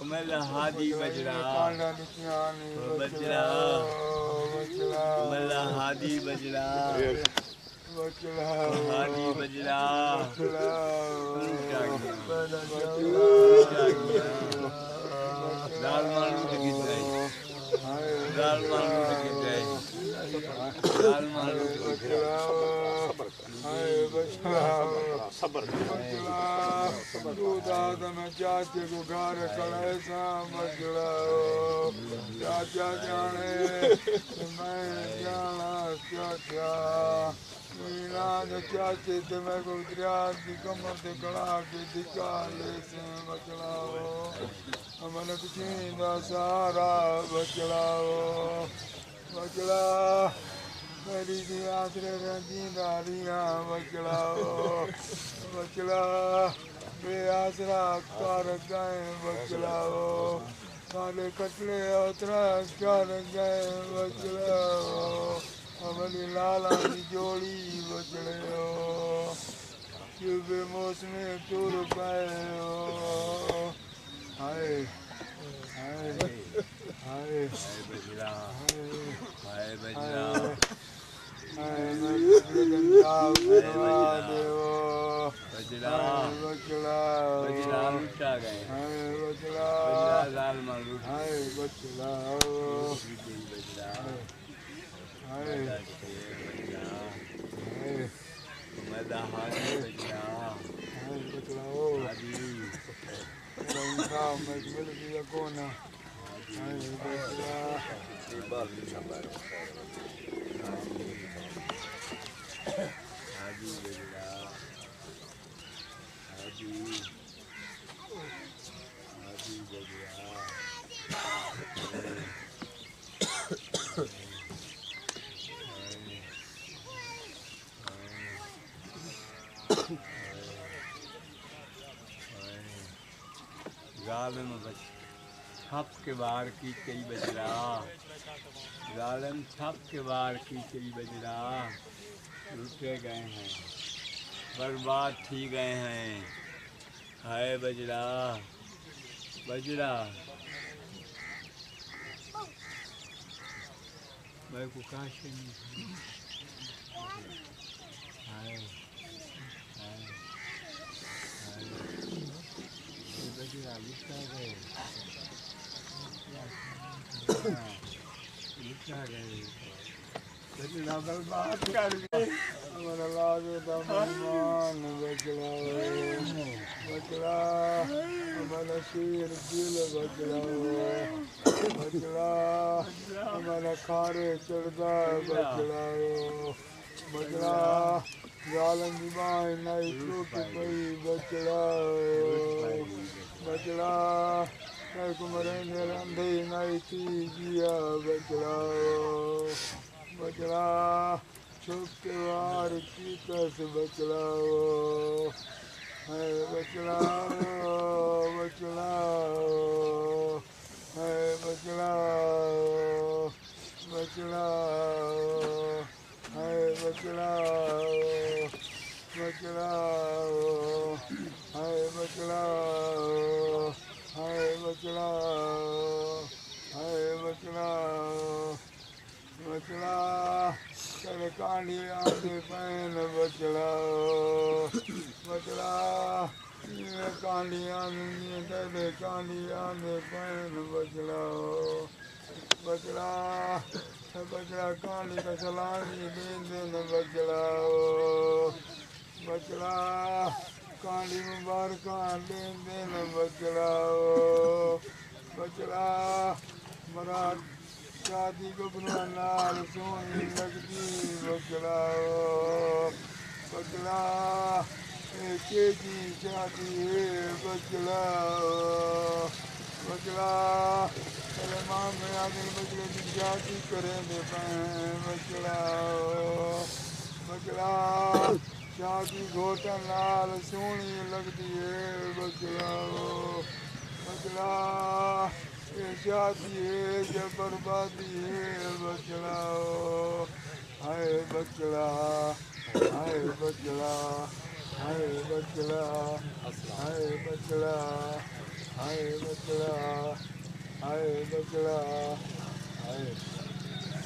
ملا ہادی بجڑا بجڑا ملا ہادی بجڑا ہادی بجڑا دال مانو لگی جائے دال مانو لگی جائے دال مانو صبر چاچے کو گھر کڑے سا بچڑا چاچا جانے میں جانا چاچا چاچے تے میں کو دریا دی کمر تے کڑا کے دکھا لے سے بچڑا امن کچھ دا سارا بچڑا بچڑا میری دی آسرے رنجی داریاں بچڑا بچڑا بے آسرا کر گئے بچڑا کالے کٹڑے اترا کر گئے بچڑا ہماری لالا کی جوڑی بچڑے کیوں بے موسم ٹور پائے ہائے ہائے ہائے بجڑا ہائے بجڑا بجڑا بجڑا لوٹا گئے بجڑا لال مال بچڑا ملا ہادی بجڑا ہادی ہادی بجڑا ہادی ہادی بجڑا ظالم چھپ کے وار کی کئی بجڑا ظالم چھپ کے وار کی کئی بجڑا لوٹے گئے ہیں برباد تھی گئے ہیں ہائے بجڑا بجڑا میں کو کاش نہیں ہائے ہائے ہائے بجڑا لٹا گئے لٹا گئے بجڑا برباد کر گئے ہمارا لاج دا مہمان بچڑا بچڑا ہمارا شیر دل بچڑا بچڑا ہمارا کھارے چڑھدا بچڑا بچڑا ظالم دی بائیں نائی ٹوٹ پئی بچڑا بچڑا میں کو مرنے رندے نائی تھی گیا بچڑا بچڑا چھپ کے وار کی کس بچڑا ہے بچڑا بچڑا ہے بچڑا بچڑا ہے بچڑا بچڑا ہے بچڑا ہے بچڑا ہے بچڑا بچڑا تیرے کانڈی آندے پین بچڑا بچڑا کانڈی آندے تیرے کانڈی آندے پین بچڑا بچڑا بچڑا کانڈی کا سلامی دین دین بچڑا بچڑا کانڈی مبارکاں دین دین بچڑا بچڑا مراد شادی کو بنا نال سونی لگتی بچڑا بچڑا کی شادی ہے بچڑا بچڑا تیرے ماں میں آدمی بچڑے کی شادی کریں دے پائیں بچڑا بچڑا شادی گھوٹا نال سونی لگتی ہے بچڑا بچڑا یہ شادی ہے یہ بربادی ہے بچڑا ہائے بچڑا ہائے بچڑا ہائے بچڑا ہائے بچڑا ہائے بچڑا ہائے بچڑا ہائے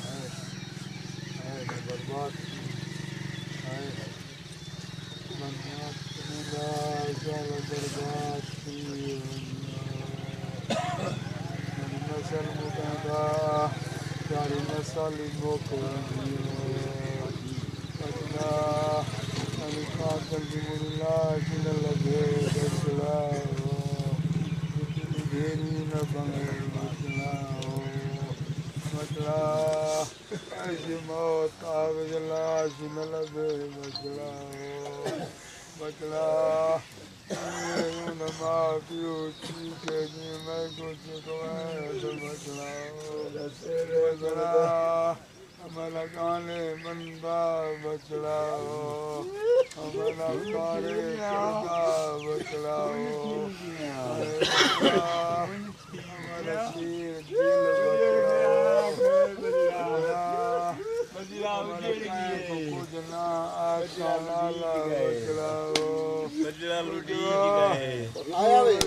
ہائے ہائے میں برباد کی ہائے برباد کرنا سال برباد کی میری نسل مکاندا ساری نسل مکانی بچڑا علی قاتل کی مڑی لاش نہ لگے بچڑا گھیری نہ بنے بچڑا بچڑا ایسی موت آگ لاش نہ لگے بچڑا بچڑا ماں پیو چیخے جی میں کچھ کمائے تو بچڑا بچڑا ہمارا گانے بندہ بچڑا ہمارا کارے کرتا بچڑا ہمارا شیر دل بچڑا ہمارا کائیں کو کچھ نہ آتا لالا بچڑا بجرا لوٹی گئے آیا بھائی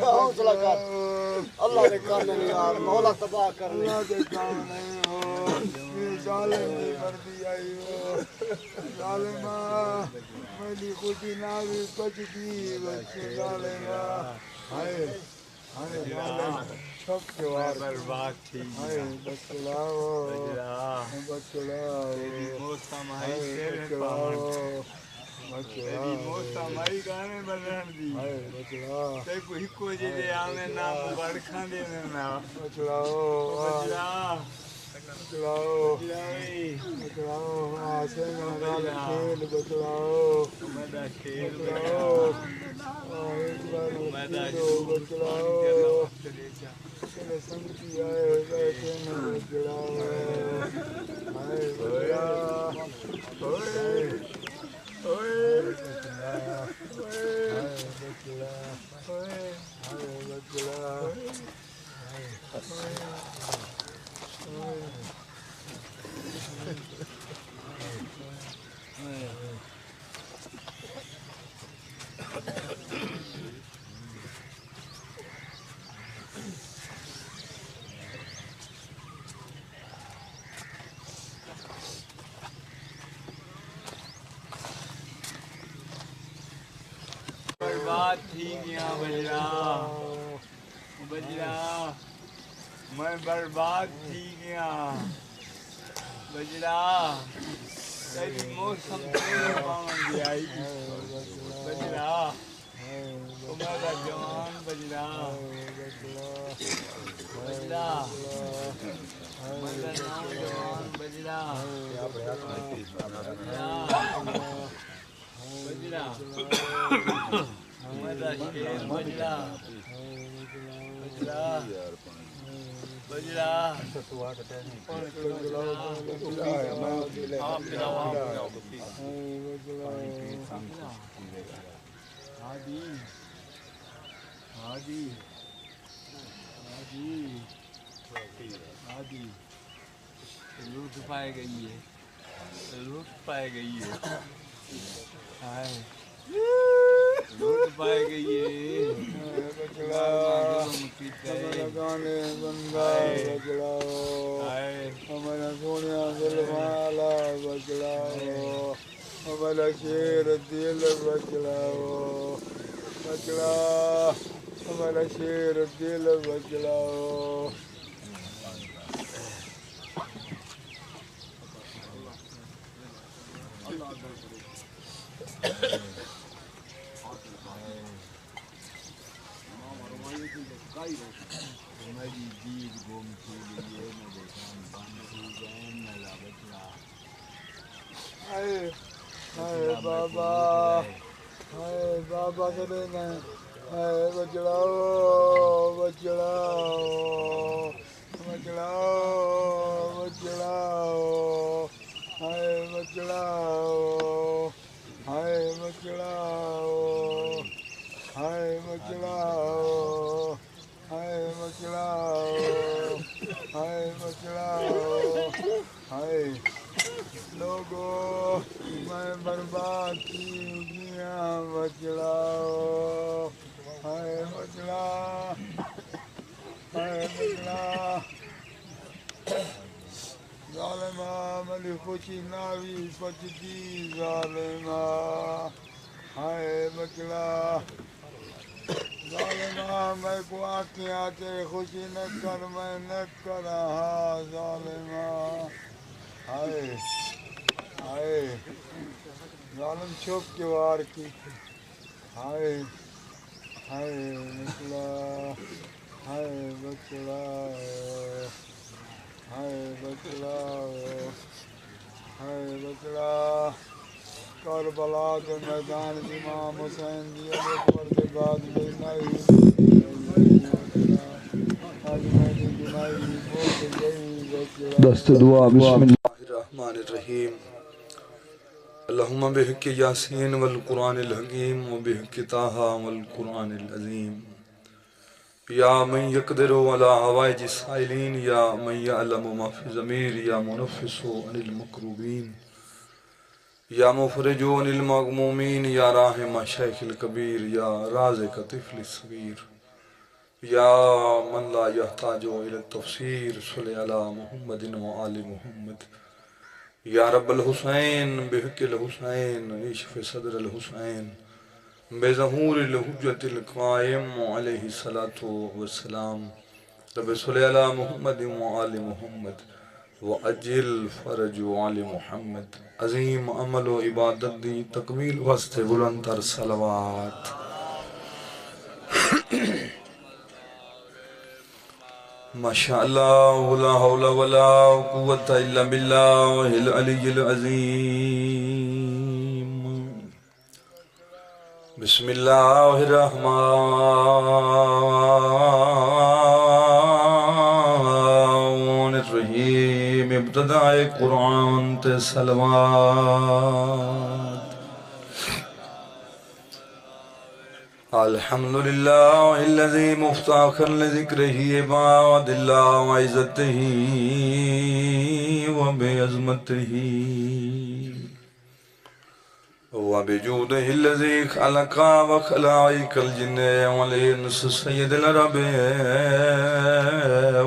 حوصلہ کر اللہ نے کام نہیں یار مولا تباہ کرنے اللہ کے کام نہیں ہو یہ ظالم کی مردی آئی ہو ظالمہ میری خوشی نہ بھی بچتی بچے ظالمہ ہائے ہائے ظالم سب کے وار برباد تھی ہائے بچڑاؤ بچڑاؤ تیری موسم آئی ہائے تیرے بچڑاؤ پاون تیری موسم آئی گانے بلن دی ہائے بچڑا تے کو ہکو جے دے آویں نام بڑکھاں دے نا بچڑاؤ بجرا بچڑاؤ بجراوی بچڑاؤ آسے گال کھیل بچڑاؤ مدا شیر بچڑاؤ ایک بار مدا کھیلو بچڑاؤ تیرے سنگتی آئے بیٹھے میں بچڑاؤ ہائے بچڑا اوئے اوئے بچڑا ہائے بچڑا ہائے بچڑا برباد تھی گیا بجرا بجرا میں برباد تھی گیا بجرا تیری موسم تیرے پاون دی آئی بجرا میرا جوان بجرا بجرا میرا نوجوان بجرا بجرا میرا شیر بجرا بجرا بجرا ہادی ہادی ہادی ہادی لوٹ پائے گئی ہے لوٹ پائے گئی ہے ہائے لوٹ پائے گئی ہے ہمارا گانے بندہ بچڑاؤ ہمارا سونے دل والا بچڑاؤ ہمارا شیر دل بچڑاؤ بچڑا ہمارا شیر دل بچڑاؤ میری جیت گم تھی لیے میرے کام بند تھی گئے میرا بچڑا ہائے ہائے بابا ہائے بابا کرے نا ہائے بچڑاؤ بچڑاؤ بچڑاؤ بچڑاؤ ہائے بچڑاؤ ہائے بچڑاؤ ہائے بچڑاؤ ہائے بچڑاؤ ہائے بچڑاؤ ہائے لوگوں میں برباد کی دنیا بچڑاؤ ہائے بچڑا ہائے بچڑا ظالمہ ملی خوشی ناوی پچتی ظالمہ ہائے بچڑا ظالمہ میں کو آنکھیں تے خوشی نہ کر میں نہ کرا ظالمہ ہائے ہائے ظالم چھپ کے وار کی ہائے ہائے بچڑا ہائے بچڑا ہائے بچڑا ہائے بچڑا کربلا کے میدان امام حسین دی اکبر کے بعد بینائی دست دعا بسم اللہ الرحمن الرحیم اللہم بحق یاسین والقرآن الحکیم وبحق طٰہٰ والقرآن العظیم یا من یقدر علی حوائج السائلین یا من یعلم ما فی الضمیر یا منفس عن المکروبین یا مفرج عن المغمومین یا راحم شیخ الکبیر یا رازق طفل الصغیر یا من لا یحتاج الی التفسیر صلی علی محمد و آل محمد یا رب الحسین بحق الحسین اشف صدر الحسین بظہور الحجت القائم علیہ الصلاة والسلام رب صلی علی محمد و آل محمد وعجل فرج آل محمد عظیم عمل و عبادت دی تکمیل واسطے بلند تر صلوات ماشاءاللہ لا حول ولا قوة الا باللہ العلی العظیم بسم اللہ الرحمن الرحیم ابتداء قرآن تے صلوات الحمدللہ الذی مفتاخر لذکرہ عباد اللہ وعزتہ وبعظمتہ وبجودہ الذی خلق وخلائق الجن والانس سید العرب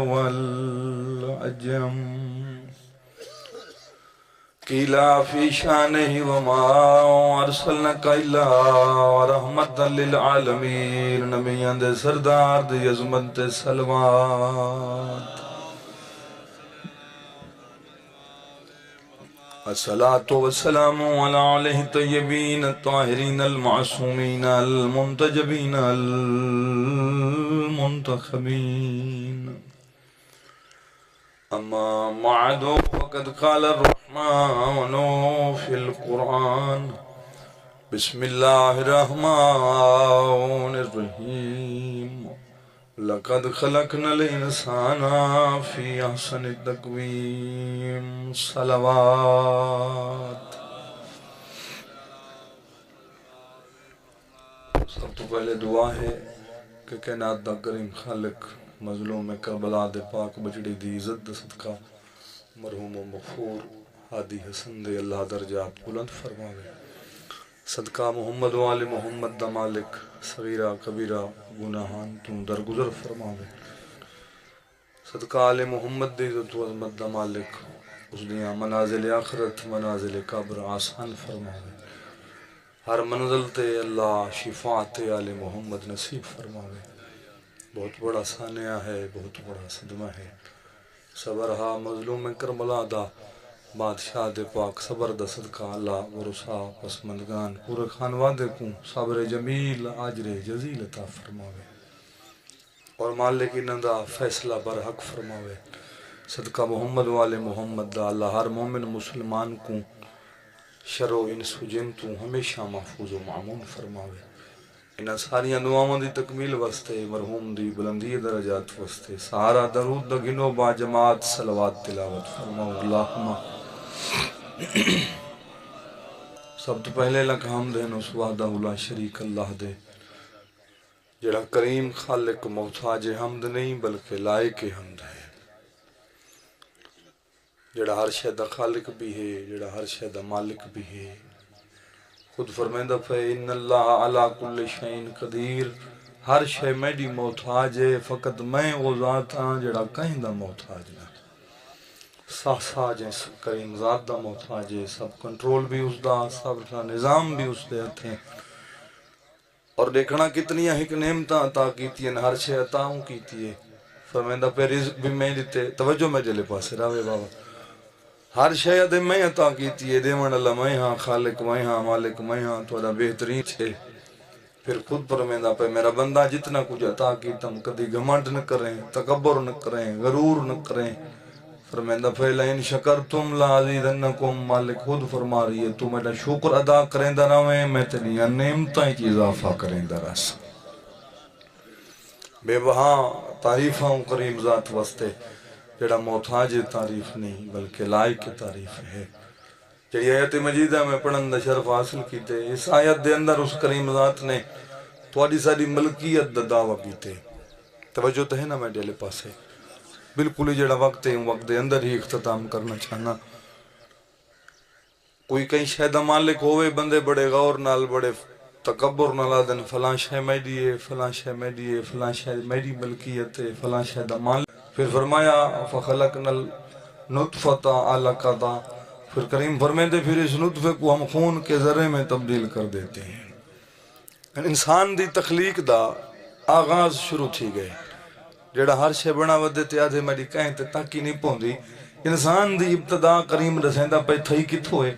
والعجم قیلا فی شانہ وما ارسلنک الا رحمتا للعالمین نبیان دے سردار دے عظمت دے صلوات الصلاة والسلام علی آلہ الطیبین الطاہرین المعصومین المنتجبین المنتخبین اما بعد فقد قال الرحمن في القرآن بسم الله الرحمن الرحيم لقد خلقنا الإنسان في أحسن التقويم صلوات سب تو پہلے دعا ہے کہ کائنات دا کریم خالق مظلوم کربلا دے پاک بچڑی دی عزت دا صدقہ مرحوم و مغفور حادی حسن دے اللہ درجات بلند فرماوے صدقہ محمد و آل محمد دا مالک صغیرہ کبیرہ گناہان تم درگزر فرماوے صدقہ آل محمد دے عزت و عظمت دا مالک اس دیاں منازل آخرت منازل قبر آسان فرماوے ہر منزل تے اللہ شفاعت آل محمد نصیب فرماوے بہت بڑا سانیہ ہے بہت بڑا صدمہ ہے صبر ہا مظلوم کربلا دا بادشاہ دے پاک صبر دا صدقہ اللہ ورسا پسمندگان پورے خانوادے کو صبر جمیل آجر جزیل عطا فرماوے اور مالک نندا فیصلہ برحق فرماوے صدقہ محمد والے محمد دا اللہ ہر مومن مسلمان کو شر و انس و جن تو ہمیشہ محفوظ و معمون فرماوے انہاں ساریاں دعاواں دی تکمیل واسطے مرحوم دی بلندی درجات واسطے سہارا درود دا گنو با جماعت صلوات تلاوت فرماؤ اللہم سب تو پہلے لکھ حمد ہیں اس وحدہ لا شریک اللہ دے جڑا کریم خالق محتاج حمد نہیں بلکہ لائق حمد ہے، جڑا ہر شے دا خالق بھی ہے، جڑا ہر شے دا مالک بھی ہے۔ خود فرمیندہ پہ ان اللہ علی کل شیء قدیر، ہر شے میری محتاج ہے، فقط میں وہ ذات ہاں جڑا کہیں دا محتاج نہ، ساج ہے کریم ذات دا محتاج ہے، سب کنٹرول بھی اس دا، سب کا نظام بھی اس دے ہتھیں، اور دیکھنا کتنی ہک نعمتاں عطا کیتی ہیں، ہر شے عطا ہوں کیتی ہے۔ فرمیندہ پہ رزق بھی میں دیتے، توجہ میں جلے پاسے راوے بابا، ہر شے دے میں عطا کیتی ہے، دیوان اللہ میں ہاں، خالق میں ہاں، مالک میں ہاں، تھوڑا بہترین چھے۔ پھر خود فرمیندہ پہ میرا بندہ جتنا کچھ عطا کیتا ہم کدی گھمنڈ نہ کریں، تکبر نہ کریں، غرور نہ کریں۔ فرمیندہ پہ لئن شکرتم لازیدنکم، مالک خود فرما رہی ہے تو میرا شکر ادا کریں دا رہے، میں تیری نعمتیں کی اضافہ کریں دا رہا۔ بے وہاں تعریفہ ہوں کریم ذات واسطے جڑا محتاج تعریف نہیں بلکہ لائق تعریف ہے۔ جڑی آیت مجیدہ میں پڑھن دا شرف حاصل کیتے، اس آیت دے اندر اس کریم ذات نے تھوڑی ساری ملکیت دا دعویٰ کیتے۔ توجہ تو ہے نا میں ڈیلے پاسے، بالکل ہی جڑا وقت ہے وقت دے اندر ہی اختتام کرنا چاہنا۔ کوئی کہیں شہدہ مالک ہوئے بندے بڑے غور نال بڑے تکبر نال آدن فلاں شہ میری ہے، فلاں شہ میری ہے، فلاں شہ میری ملکیت ہے، فلاں شہدہ مالک۔ پھر فرمایا فخلقنا النطفۃ علقۃ، پھر کریم فرمیندے پھر اس نطفے کو ہم خون کے ذرے میں تبدیل کر دیتے ہیں۔ انسان دی تخلیق دا آغاز شروع تھی گئے، جڑا ہر شے بنا ودے تے آدھے میری کہیں تے تاکی نہیں پوندی، انسان دی ابتدا کریم رسیندہ پہ تھئی کتھو ہے،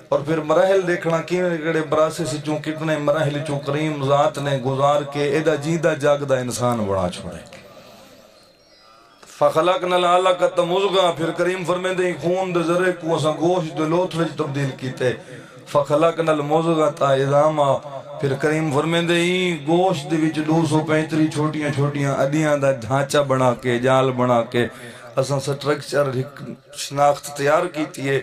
اور پھر مراحل دیکھنا کیڑے براسے سے چون کتنے مراحل چون کریم ذات نے گزار کے ایدہ جیدہ جاگدہ انسان بڑا چھوڑے۔ فخلقنا العلقۃ مضغۃ، پھر کریم فرمیندے خون دے ذرے کو اساں گوشت دے لوتھ وچ تبدیل کیتے، فخلقنا المضغۃ عظاما، پھر کریم فرمیندے گوشت دے وچ 235 چھوٹیاں چھوٹیاں اڈیاں دا ڈھانچہ بنا کے جال بنا کے اساں سٹرکچر شناخت تیار کیتی ہے۔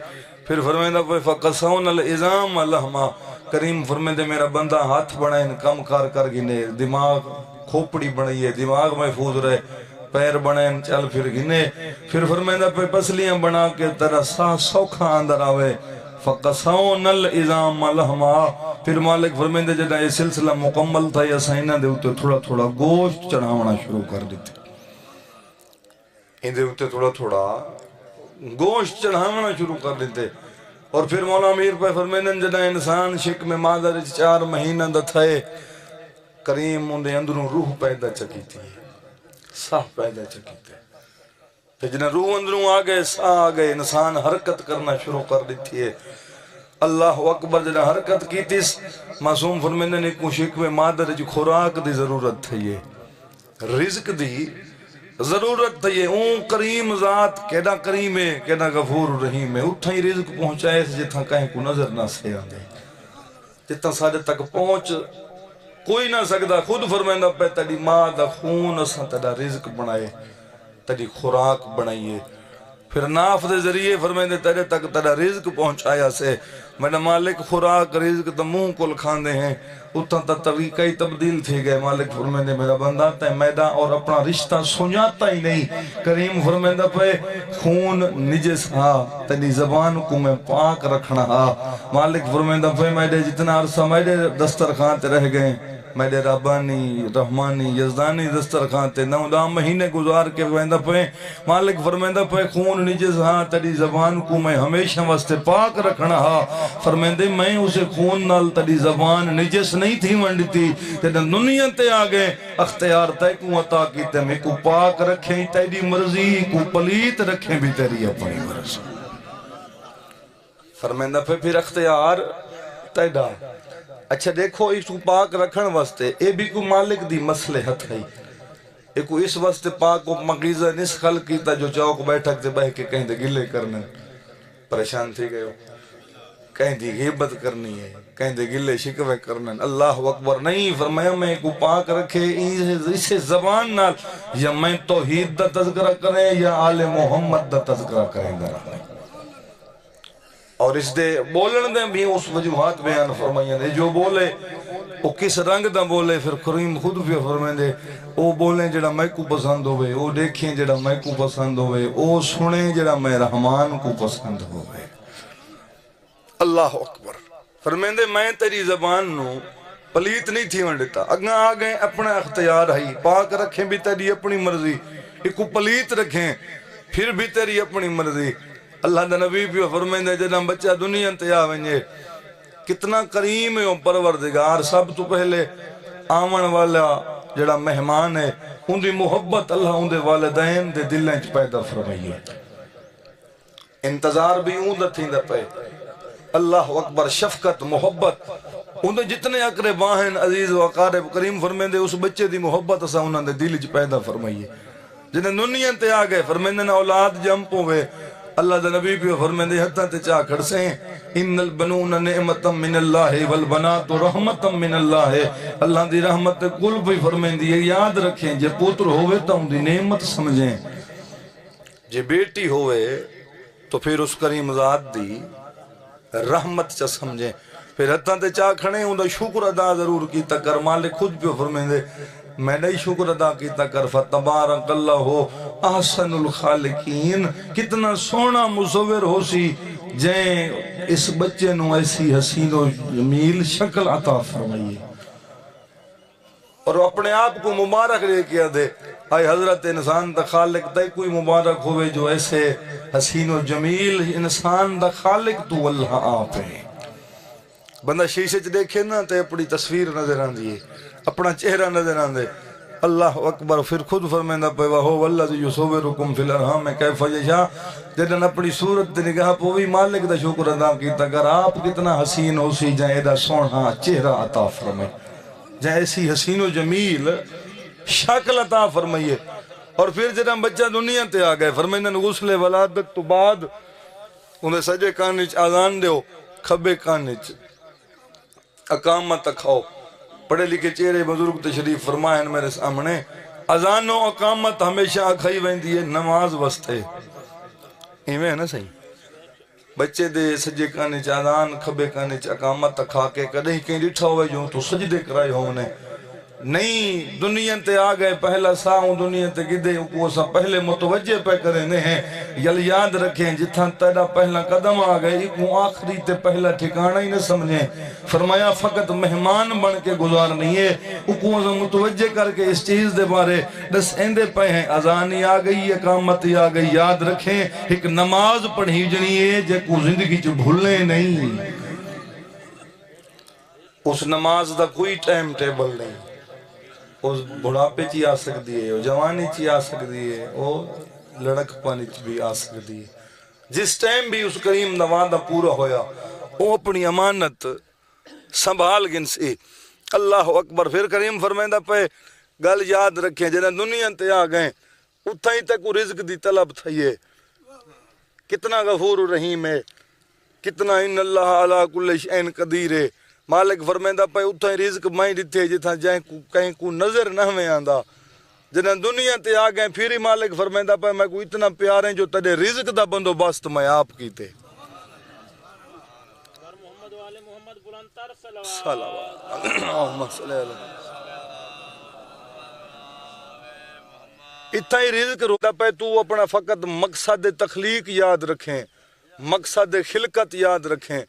پھر فرمیندہ فقسونا العظام لحما، کریم فرمیندے میرا بندہ ہاتھ بنائیں کم کار کر گنے، دماغ کھوپڑی بنائیے دماغ محفوظ رہے، پیر بنائیں چل پھر گنے، پھر فرمیندہ پہ پسلیاں بنا کے تیرا سا سوکھا اندر آوے، فقسونا العظام لحما، پھر مالک فرمیندے جدہ یہ سلسلہ مکمل تھا یا سائنہ دے ہوتے تھوڑا تھوڑا گوشت چڑھاونا شروع کر دیتے، ان دے ہوتے تھوڑا تھوڑا گوشت چڑھاونا شروع کر دیتے، اور پھر مولا امیر پہ فرمیندن جدہ انسان شک میں مادر 4 مہینہ دا تھے، کریم انہیں اندروں روح پیدا چکی تھی، ساہ پیدا چکی تھی، پھر جنہیں روح اندروں آگئے ساہ آگئے، انسان حرکت کرنا شروع کر دیتی ہے۔ اللہ اکبر جنہیں حرکت کی تھی، معصوم فرمیندن نے کو شک میں مادر جو خوراک دی ضرورت تھی، یہ رزق دی ضرورت تھی، یہ اون کریم ذات کیڑا کریم ہے کیڑا غفور رحیم ہے، اتھا ہی رزق پہنچائے سے جتھا کہیں کو نظر نہ سے آدھے، جتھا سارے تک پہنچ کوئی نہ سکتا، خود فرمیندہ پہ تیری ماں دا خون اساں تیرا رزق بنائے، تیری خوراک بنائیے، پھر ناف دے ذریعے فرمیندے تیرے تک تیرا رزق پہنچایا سے، میرا مالک خوراک رزق تا منہ کل کھاندے ہیں، اتھا تا طریقہ ہی تبدیل تھے گئے، مالک فرمیندے میرا بندہ تے میدہ اور اپنا رشتہ سنجاتا ہی نہیں، کریم فرمیندہ پہ خون نجس ہاں، تیری زبان کو میں پاک رکھنا ہاں، مالک فرمیندہ پہ میرے جتنا عرصہ میرے دسترخوان تے رہ گئے، میرے ربانی رحمانی یزدانی دسترخوان تے 9 مہینے گزار کے فرمیندہ پہ مالک فرمیندہ پہ خون نجس ہاں، تیری زبان کو میں ہمیشہ واسطے پاک رکھنا ہاں، فرمیندے میں اسے خون نال تیری زبان نجس نہیں تھی منڈتی، تیرے دنیا تے آگئے اختیار تے کو عطا کیتے، میں کو پاک رکھیں تیری مرضی کو پلیت رکھیں بھی تیری اپنی مرضی، فرمیندہ پھر اختیار تیڑا۔ اچھا دیکھو اس کو پاک رکھن واسطے اے بھی کو مالک دی مصلحت ہے، اے کو اس واسطے پاک کو مغیزہ نس خلق کیتا جو چوک بیٹھک سے بہ کے کہیں دے گلے کرنے پریشان تھی گئے ہو، کہیں دی غیبت کرنی ہے، کہیں دے گلے شکوے کرنا ہے۔ اللہ اکبر نہیں فرمایا میں کو پاک رکھے اسے زبان نال، یا میں توحید دا تذکرہ کریں یا آل محمد دا تذکرہ کریں گا، اور اس دے بولن دے بھی اس وجوہات بیان فرمائیں دے، جو بولے وہ کس رنگ دا بولے، پھر کریم خود بھی فرمائیں دے وہ بولیں جڑا میں کو پسند ہوئے، وہ دیکھیں جڑا میں کو پسند ہوئے، وہ سنیں جڑا میں رحمان کو پسند ہوئے۔ اللہ اکبر فرمائیں دے میں تیری زبان نو پلیت نہیں تھی ونڈتا، اگاں آگئے اپنا اختیار ہے، پاک رکھیں بھی تیری اپنی مرضی، ایک پلیت رکھیں پھر بھی تیری اپنی مرضی۔ اللہ دا نبی بھی فرمائیں دے جنہاں بچہ دنیا تے آویں کتنا کریم ہے پروردگار، سب تو پہلے آمن والا جڑا مہمان ہے ان دی محبت اللہ ان دے والدین دے دلیں چ پیدا فرمائیے، انتظار بھی اون دا تھیں دا پہ۔ اللہ اکبر شفقت محبت ان دے جتنے اقرب ہیں عزیز و اقارب کریم فرمائیں دے اس بچے دی محبت اسا انہاں دے دل چ پیدا فرمائیے۔ جنہیں دنیا تے آ گئے فرمائیں دے اولاد جمپ ہوئے، اللہ دا نبی بھی فرمائیں دے حتیٰ تے چاہ کھڑسیں ان البنون نعمتا من اللہ والبنات رحمتا من اللہ، اللہ دی رحمت کل بھی فرمائیں دی یاد رکھیں جے پوتر ہوئے تا ان دی نعمت سمجھیں، جے بیٹی ہوئے تو پھر اس کریم ذات دی رحمت چا سمجھیں، پھر حتیٰ تے چاہ کھڑیں ان دا شکر ادا ضرور کیتا کر، مالک خود بھی فرمائیں دے میں نہیں شکر ادا کیتا کر، فتبارک اللہ احسن الخالقین، کتنا سونا مصور ہو سی جائیں اس بچے نو ایسی حسین و جمیل شکل عطا فرمائیے، اور اپنے آپ کو مبارک لے کیا دے آئے حضرت انسان دا خالق تے کوئی مبارک ہوئے جو ایسے حسین و جمیل انسان دا خالق تو اللہ آپ ہے۔ بندہ شیشے چ دیکھے نا تے اپنی تصویر نظر آن دیئے، اپنا چہرہ نظر آن دے، اللہ اکبر پھر خود فرمیندہ پہ وَهُوَ الَّذِي يُصَوِّرُكُمْ فِي الْأَرْحَامِ كَيْفَ يَشَاءُ، جنہاں اپنی صورت تے نگاہ پوی مالک دا شکر ادا کیتا کر، آپ کتنا حسین ہو سی جائیں ایدہ سونا چہرہ عطا فرمائے، جائیں ایسی حسین و جمیل شکل عطا فرمائیے، اور پھر جنہاں بچہ دنیا تے آ گئے فرمائندہ غسل ولادت تو بعد انہیں سجے کانچ آزان دیو، کھبے کانچ اقامت کھاؤ، پڑھے لکھے چہرے بزرگ تشریف فرمائیں میرے سامنے، اذان و اقامت ہمیشہ کھائی ویندی ہے نماز واسطے، ایویں ہے نا صحیح، بچے دے سجے کانے چ اذان کھبے کانے چ اقامت کھا کے کدیں کہیں ڈٹھا ہوئے جو تو سجدے کرائے ہونے نہیں، دنیا تے آ گئے پہلا ساؤں دنیا تے گدے کو سا پہلے متوجہ پہ کرنے ہیں، یل یاد رکھیں جتھاں تیرا پہلا قدم آ گئے ایکوں آخری تے پہلا ٹھکانہ ہی نہ سمجھیں، فرمایا فقط مہمان بن کے گزار نہیں ہے، اکوں سے متوجہ کر کے اس چیز دے بارے دس ایندے پہ ہیں، اذانی آ گئی اقامت آ گئی، یاد رکھیں ایک نماز پڑھی جنی ہے جے کو زندگی چ بھولنے نہیں، اس نماز دا کوئی ٹائم ٹیبل نہیں، اس بڑھاپے چی آ سکتی ہے، وہ جوانی چی آ سکتی ہے، وہ لڑک پانی چی بھی آ سکتی ہے، جس ٹائم بھی اس کریم نوادہ پورا ہویا وہ اپنی امانت سنبھال گن سے، اللہ اکبر پھر کریم فرمائندہ پہ گل یاد رکھیں جنہیں دنیا تے آ گئے اتھا ہی تک رزق دی طلب تھائیے، کتنا غفور رحیم ہے، کتنا ان اللہ علی کل شیء قدیر ہے، مالک فرمیندہ پہ اتھا ہی رزق مائیں دیتے جتھا جائیں کہیں کو نظر نہ ہمیں آندہ، جنہیں دنیا تے آ گئے پھر ہی مالک فرمیندہ پہ میں کو اتنا پیاریں جو تیرے رزق دا بندو بست میں آپ کی تے اتنا ہی رزق روکتا پہ تو اپنا فقط مقصد تخلیق یاد رکھیں، مقصد خلقت یاد رکھیں،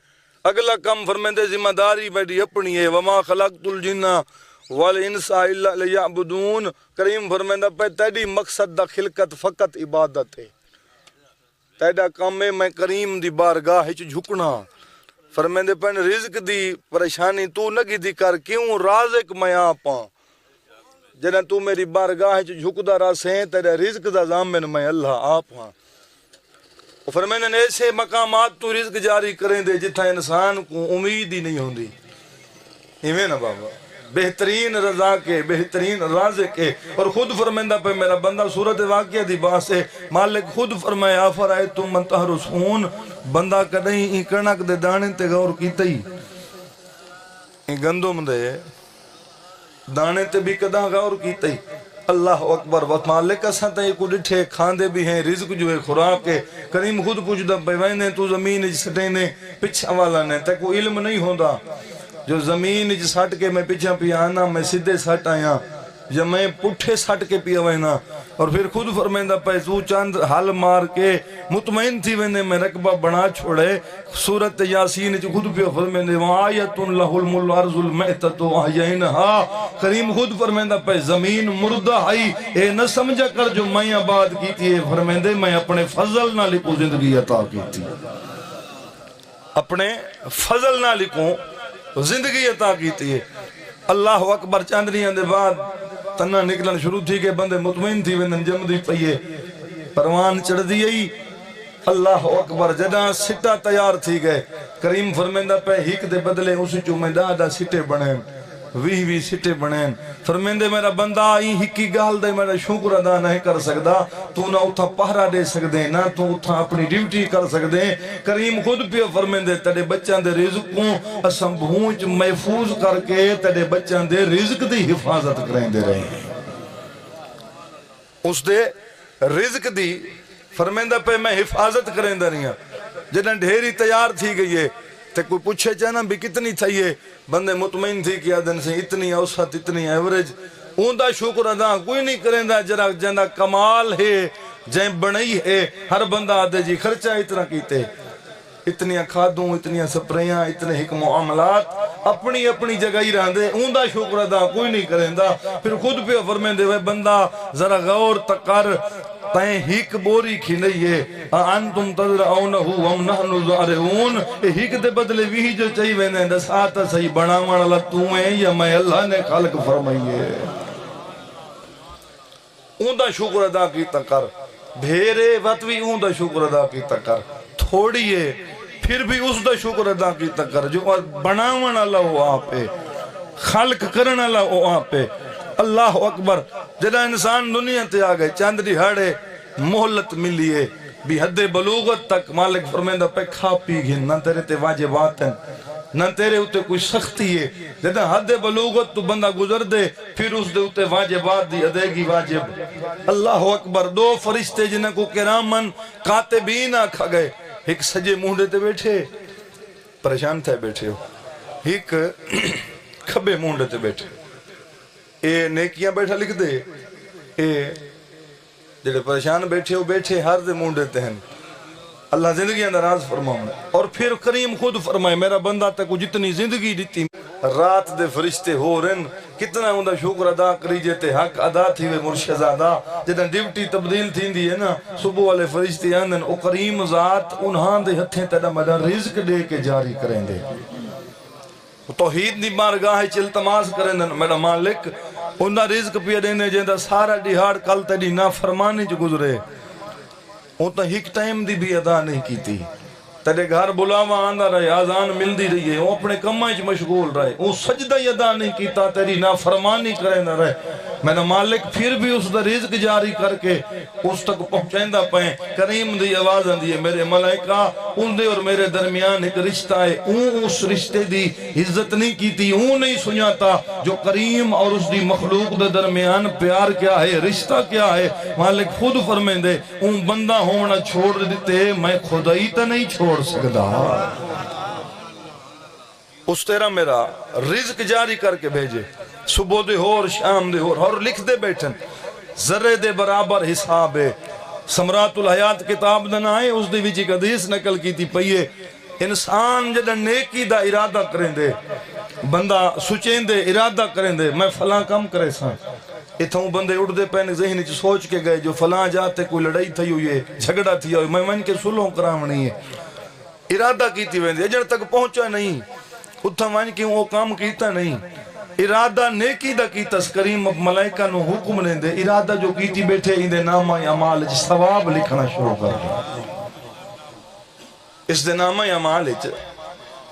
اگلا کم فرمیندے ذمہ داری بیٹی اپنی ہے، وما خلقت الجنہ والانس الا لیعبدون، کریم فرمیندہ پہ تیری مقصد دا خلقت فقط عبادت ہے، تیرا کام ہے میں کریم دی بارگاہ چ جھکنا، فرمیندے پہ رزق دی پریشانی تو نگی دی کر کیوں رازق میں آپاں، جنہیں تو میری بارگاہ چ جھکدا راسیں تیرا رزق دا ضامن میں اللہ آپ ہاں، فرمیندے نے ایسے مقامات تو رزق جاری کریں دے جتھا انسان کو امید ہی نہیں ہوندی، ایویں نا بابا، بہترین رضا کے بہترین رازق کے، اور خود فرمیندہ پہ میرا بندہ صورت واقعہ دی بات سے مالک خود فرمایا فرائیتم من تحرسون بندہ کدیں کنک دے دانے تے غور کیتا ہی گندم دے دانے تے بھی کداں غور کیتا ہی اللہ اکبر وقت مالک اساں تے کو ڈٹھے کھاندے بھی ہیں رزق جو ہے خوراک کے کریم خود پوچھدا پے ویندے تو زمین وچ سٹیندے پچھا والا نے تے کو علم نہیں ہوندا جو زمین وچ سٹ کے میں پیچھا پیا آنا میں سیدھے سٹ آیا یا میں پٹھے سٹ کے پیا وینا اور پھر خود فرمیندہ پہ تو چاند حال مار کے مطمئن تھی ویندے میں رقبہ بنا چھوڑے سورت یاسین جو خود پیا فرمیندے وآیت لہ الارض المیتۃ احیینہا کریم خود فرمیندہ پہ زمین مردہ آئی اے نہ سمجھا کر جو میں آباد کی تھی فرمیندے میں اپنے فضل نہ لکھوں زندگی عطا کی تھی اپنے فضل نہ لکھوں زندگی عطا کی تھی اللہ اکبر چاندنیاں دے بعد تنہ نکلن شروع تھی کہ بندے مطمئن تھی ویندن جم دی پئیے پروان چڑھ دیئی اللہ اکبر جدہ سٹا تیار تھی گئے کریم فرمیندہ پہ ہک دے بدلے اسی چو میں دادا سٹے بنین وی سٹے بنین فرمیندے میرا بندہ آئی ہکی گال دے میرا شکر ادا نہیں کر سکدا تو نہ اتھا پہرا دے سکدے نہ تو اتھا اپنی ڈیوٹی کر سکدے کریم خود پہ فرمیندے تڑے بچان دے رزقوں اسم بھونچ محفوظ کر کے تڑے بچان دے رزق دی حفاظت کریں دے رہے ہیں اس دے رزق دی فرمیندہ پہ میں حفاظت کریں دے رہی ہیں جنہیں ڈھیری تیار تھی گئی ہے تے کوئی پوچھے چاہنا بھی کتنی تھائیے بندے مطمئن تھی کیا دن سے اتنی اوسط اتنی ایوریج اون دا شکر ادا کوئی نہیں کریں دا جرا جندہ کمال ہے جائیں بنائی ہے ہر بندہ آدھے جی خرچہ اتنا کیتے اتنی کھادوں اتنی سپریاں اتنے حکم معاملات اپنی اپنی جگہ ہی رہن دے اون دا شکر ادا کوئی نہیں کریں دا پھر خود پہ فرمین دے وے بندہ ذرا غور تکر تائیں ہیک بوری کھنئیے انتم تزرعونہو وم نحن زارعون ہیک دے بدلے بھی جو چاہی ویندے دس آتا صحیح بناوان اللہ تو ہیں یا میں اللہ نے خلق فرمائیے اون دا شکر ادا کی تکر بھیرے وطوی اون دا شکر ادا کی تکر تھوڑی ہے پھر بھی اس دا شکر ادا کی تکر جو بناوان اللہ ہو آپے خلق کرن اللہ ہو آپے اللہ اکبر جدہ انسان دنیا تے آگئے چاند دیہاڑے محلت ملیے بھی حد بلوغت تک مالک فرمیندہ پہ کھا پی گھن نہ تیرے تے واجبات ہیں نہ تیرے اتے کوئی سختی ہے جدہ حد بلوغت تو بندہ گزر دے پھر اس دے اتے واجبات دی ادائیگی واجب اللہ اکبر دو فرشتے جنہیں کو کرامن کاتبین آکھا گئے ایک سجے مونڈے تے بیٹھے پریشان تھے بیٹھے ہو ایک کھبے مونڈے تے بیٹھے اے نیکیاں بیٹھا لکھ دے اے جڑے پریشان بیٹھے ہو بیٹھے ہر دے مونڈے تہن اللہ زندگی اندراز فرماؤں اور پھر کریم خود فرمائے میرا بندہ تک جتنی زندگی دیتی رات دے فرشتے ہو رن کتنا ہوں دا شکر ادا کری جیتے حق ادا تھی وے مرشزادہ جدن ڈیوٹی تبدیل تھی دی ہے نا صبح والے فرشتے آندن او کریم ذات انہاں دے ہتھیں تیڑا مدہ رزق دے کے جاری کریں دے توحید دی بارگاہ چلتماس کریں دن میرا مالک انہا رزق پیا دینے جیندہ سارا دیہاڑ کل تیڑی نافرمانی جو گزرے انہا ہک ٹائم دی بھی ادا نہیں کی تھی تیرے گھر بلاوا آندہ رہے آزان مل دی رہی ہے وہ اپنے کمائچ مشغول رہے وہ سجدہ ادا نہیں کیتا تیری نافرمانی کریں نہ رہے میرا مالک پھر بھی اس دا رزق جاری کر کے اس تک پہنچائندہ پائیں کریم دی آواز آندی ہے میرے ملائکہ ان دے اور میرے درمیان ایک رشتہ ہے اون اس رشتے دی عزت نہیں کیتی اون نہیں سنیاتا جو کریم اور اس دی مخلوق دے درمیان پیار کیا ہے رشتہ کیا ہے مالک خود فرمائیں دے اون بندہ ہونا چھوڑ دیتے میں خدائی تا نہیں چھوڑ سکتا اس تیرا میرا رزق جاری کر کے بھیجے صبح دے ہو اور شام دے ہو اور لکھ دے بیٹھن ذرے دے برابر حساب ہے سمرات الحیات کتاب دن آئے اس دے ویچی قدیس نکل کی تھی پئیے انسان جدہ نیکی دا ارادہ کریں دے بندہ سچیں دے ارادہ کریں دے میں فلاں کم کرے ساں اتھوں بندے اڑ دے پہنے ذہنی چ سوچ کے گئے جو فلاں جاتے کوئی لڑائی تھی ہوئی ہے جھگڑا تھی ہوئی میں من کے سلوں کرامنی ہے ارادہ کیتی ویندے اجڑ تک پہنچا نہیں اتھا من کی وہ کام کیتا نہیں ارادہ نیکی دا کیتا کریم ملائکہ نو حکم نے دے ارادہ جو کیتی بیٹھے اندے نامہ اعمال ثواب لکھنا شروع کر دیا اس دے نامہ اعمال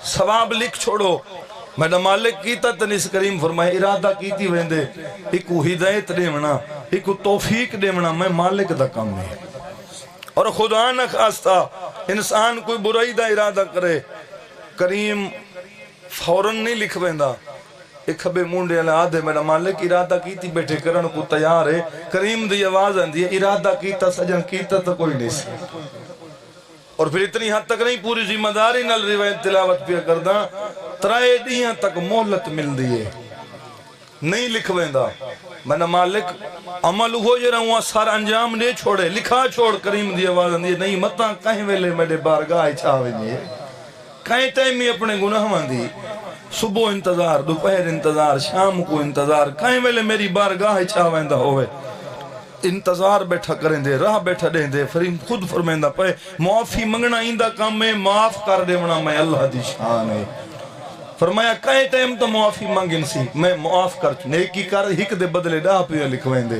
ثواب لکھ چھوڑو میڈا مالک کیتا تنیس کریم فرمائے ارادہ کیتی ویندے ایکو ہدایت دیونا ایکو توفیق دیونا میں مالک دا کام نہیں اور خدا نہ خواستہ انسان کوئی برائی دا ارادہ کرے کریم فوراً نہیں لکھ ویندا ایک کھبے مونڈے والے آدھے میرا مالک ارادہ کیتی بیٹھے کرن کو تیار ہے کریم دی آواز آندی ہے ارادہ کیتا سجن کیتا تو کوئی نہیں سی اور پھر اتنی حد تک نہیں پوری ذمہ داری نال روایت تلاوت پہ کردا 3 ڈیاں تک مہلت مل دی ہے نہیں لکھ ویندا میرا مالک عمل ہو جرا ہوا سارا انجام دے چھوڑے لکھا چھوڑ کریم دی آواز آندی ہے نہیں متا کہیں ویلے میرے بارگاہ چھاوے نہیں کہیں ٹائم اپنے گناہ دی صبح انتظار دوپہر انتظار شام کو انتظار کہیں ویلے میری بارگاہ چھاویندا ہوئے انتظار بیٹھا کریں دے راہ بیٹھا دیں دے فریم خود فرمیندہ پہ معافی منگنا ایندہ کام میں معاف کر دے ونا میں اللہ دی شان ہے فرمایا کہیں ٹائم تو معافی مانگن سی میں معاف کر نیکی کر ہک دے بدلے ڈاہ پہ لکھویں دے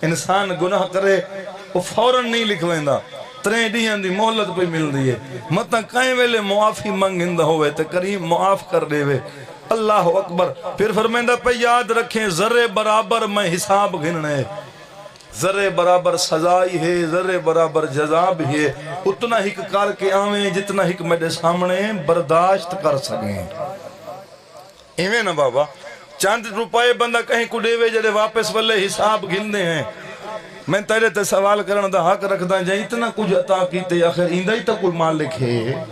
انسان گناہ کرے وہ فوراً نہیں لکھویں دا 3 ڈیاں دی مہلت پہ مل دیئے مطلب کہیں ویلے معافی مانگندہ ہوئے تے کریم معاف کر دے وے اللہ اکبر پھر فرمیندہ پہ یاد رکھیں ذرے برابر میں حساب گھننے ذرے برابر سزائی ہے ذرے برابر جزا بھی ہے اتنا ہک کر کے آویں جتنا ہک میرے سامنے برداشت کر سکیں ایویں نا بابا چاند روپائے بندہ کہیں کو دے وے جڑے واپس والے حساب گھندے ہیں میں تیرے تے سوال کرنا دا حق رکھدا جائے اتنا کچھ عطا کیتے آخر ایندہ ہی تا کوئی مالک ہے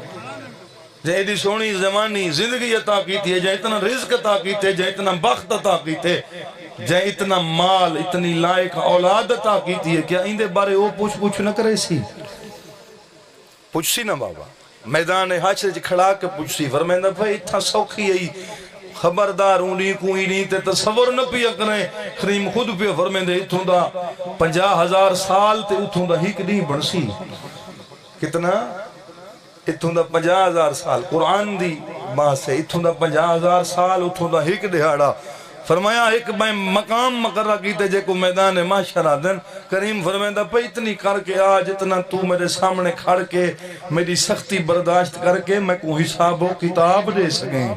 جائے دی سونی زمانی زندگی عطا کیتی ہے جائے اتنا رزق عطا کیتے جائے اتنا بخت عطا کیتے جائے اتنا مال اتنی لائق اولاد عطا کیتی ہے کیا ایندے بارے وہ پوچھ نہ کرے سی پوچھ سی نا بابا میدان حشر کھڑا کے پوچھ سی فرمیندہ بھائی اتنا سوکھی ہے خبردار اونی کوئی نہیں تے تصور نہ پیا کریں کریم خود پیا فرمیندے اتھوں دا 50,000 سال تے اتھوں دا ہی نہیں بڑسی کتنا اتھوں دا 50,000 سال قرآن دی ماں سے اتھوں دا 50,000 سال اتھوں دا ہک دہاڑا فرمایا ایک میں مقام مقررہ کیتے جے کو میدان معاشرہ دن کریم فرمیندہ پہ اتنی کر کے آج اتنا تو میرے سامنے کھڑ کے میری سختی برداشت کر کے میں کو حساب و کتاب دے سکیں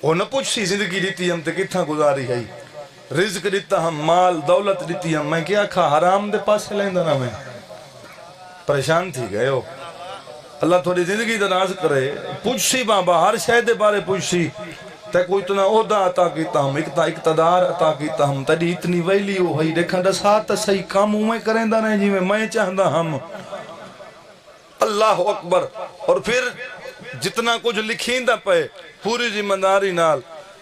وہ نہ پوچھ سی زندگی دیتی ہم تے کتھا گزاری ہے رزق دیتا ہم مال دولت دیتی ہم میں کیا کھا حرام دے پاس لیندہ نا میں پریشان تھی گئے ہو اللہ تھوڑی زندگی دراز کرے پوچھ سی بابا ہر شہدے بارے پوچھ سی تے کوئی اتنا عہدہ عطا کیتا ہم اقتدار عطا کیتا ہم تیری اتنی ویلی ہو ہی دیکھا دسات صحیح کام میں کریں دا نہیں جی میں چاہندہ ہم اللہ اکبر اور پھر جتنا کچھ لکھیں دا پہ پوری ذمہ داری نال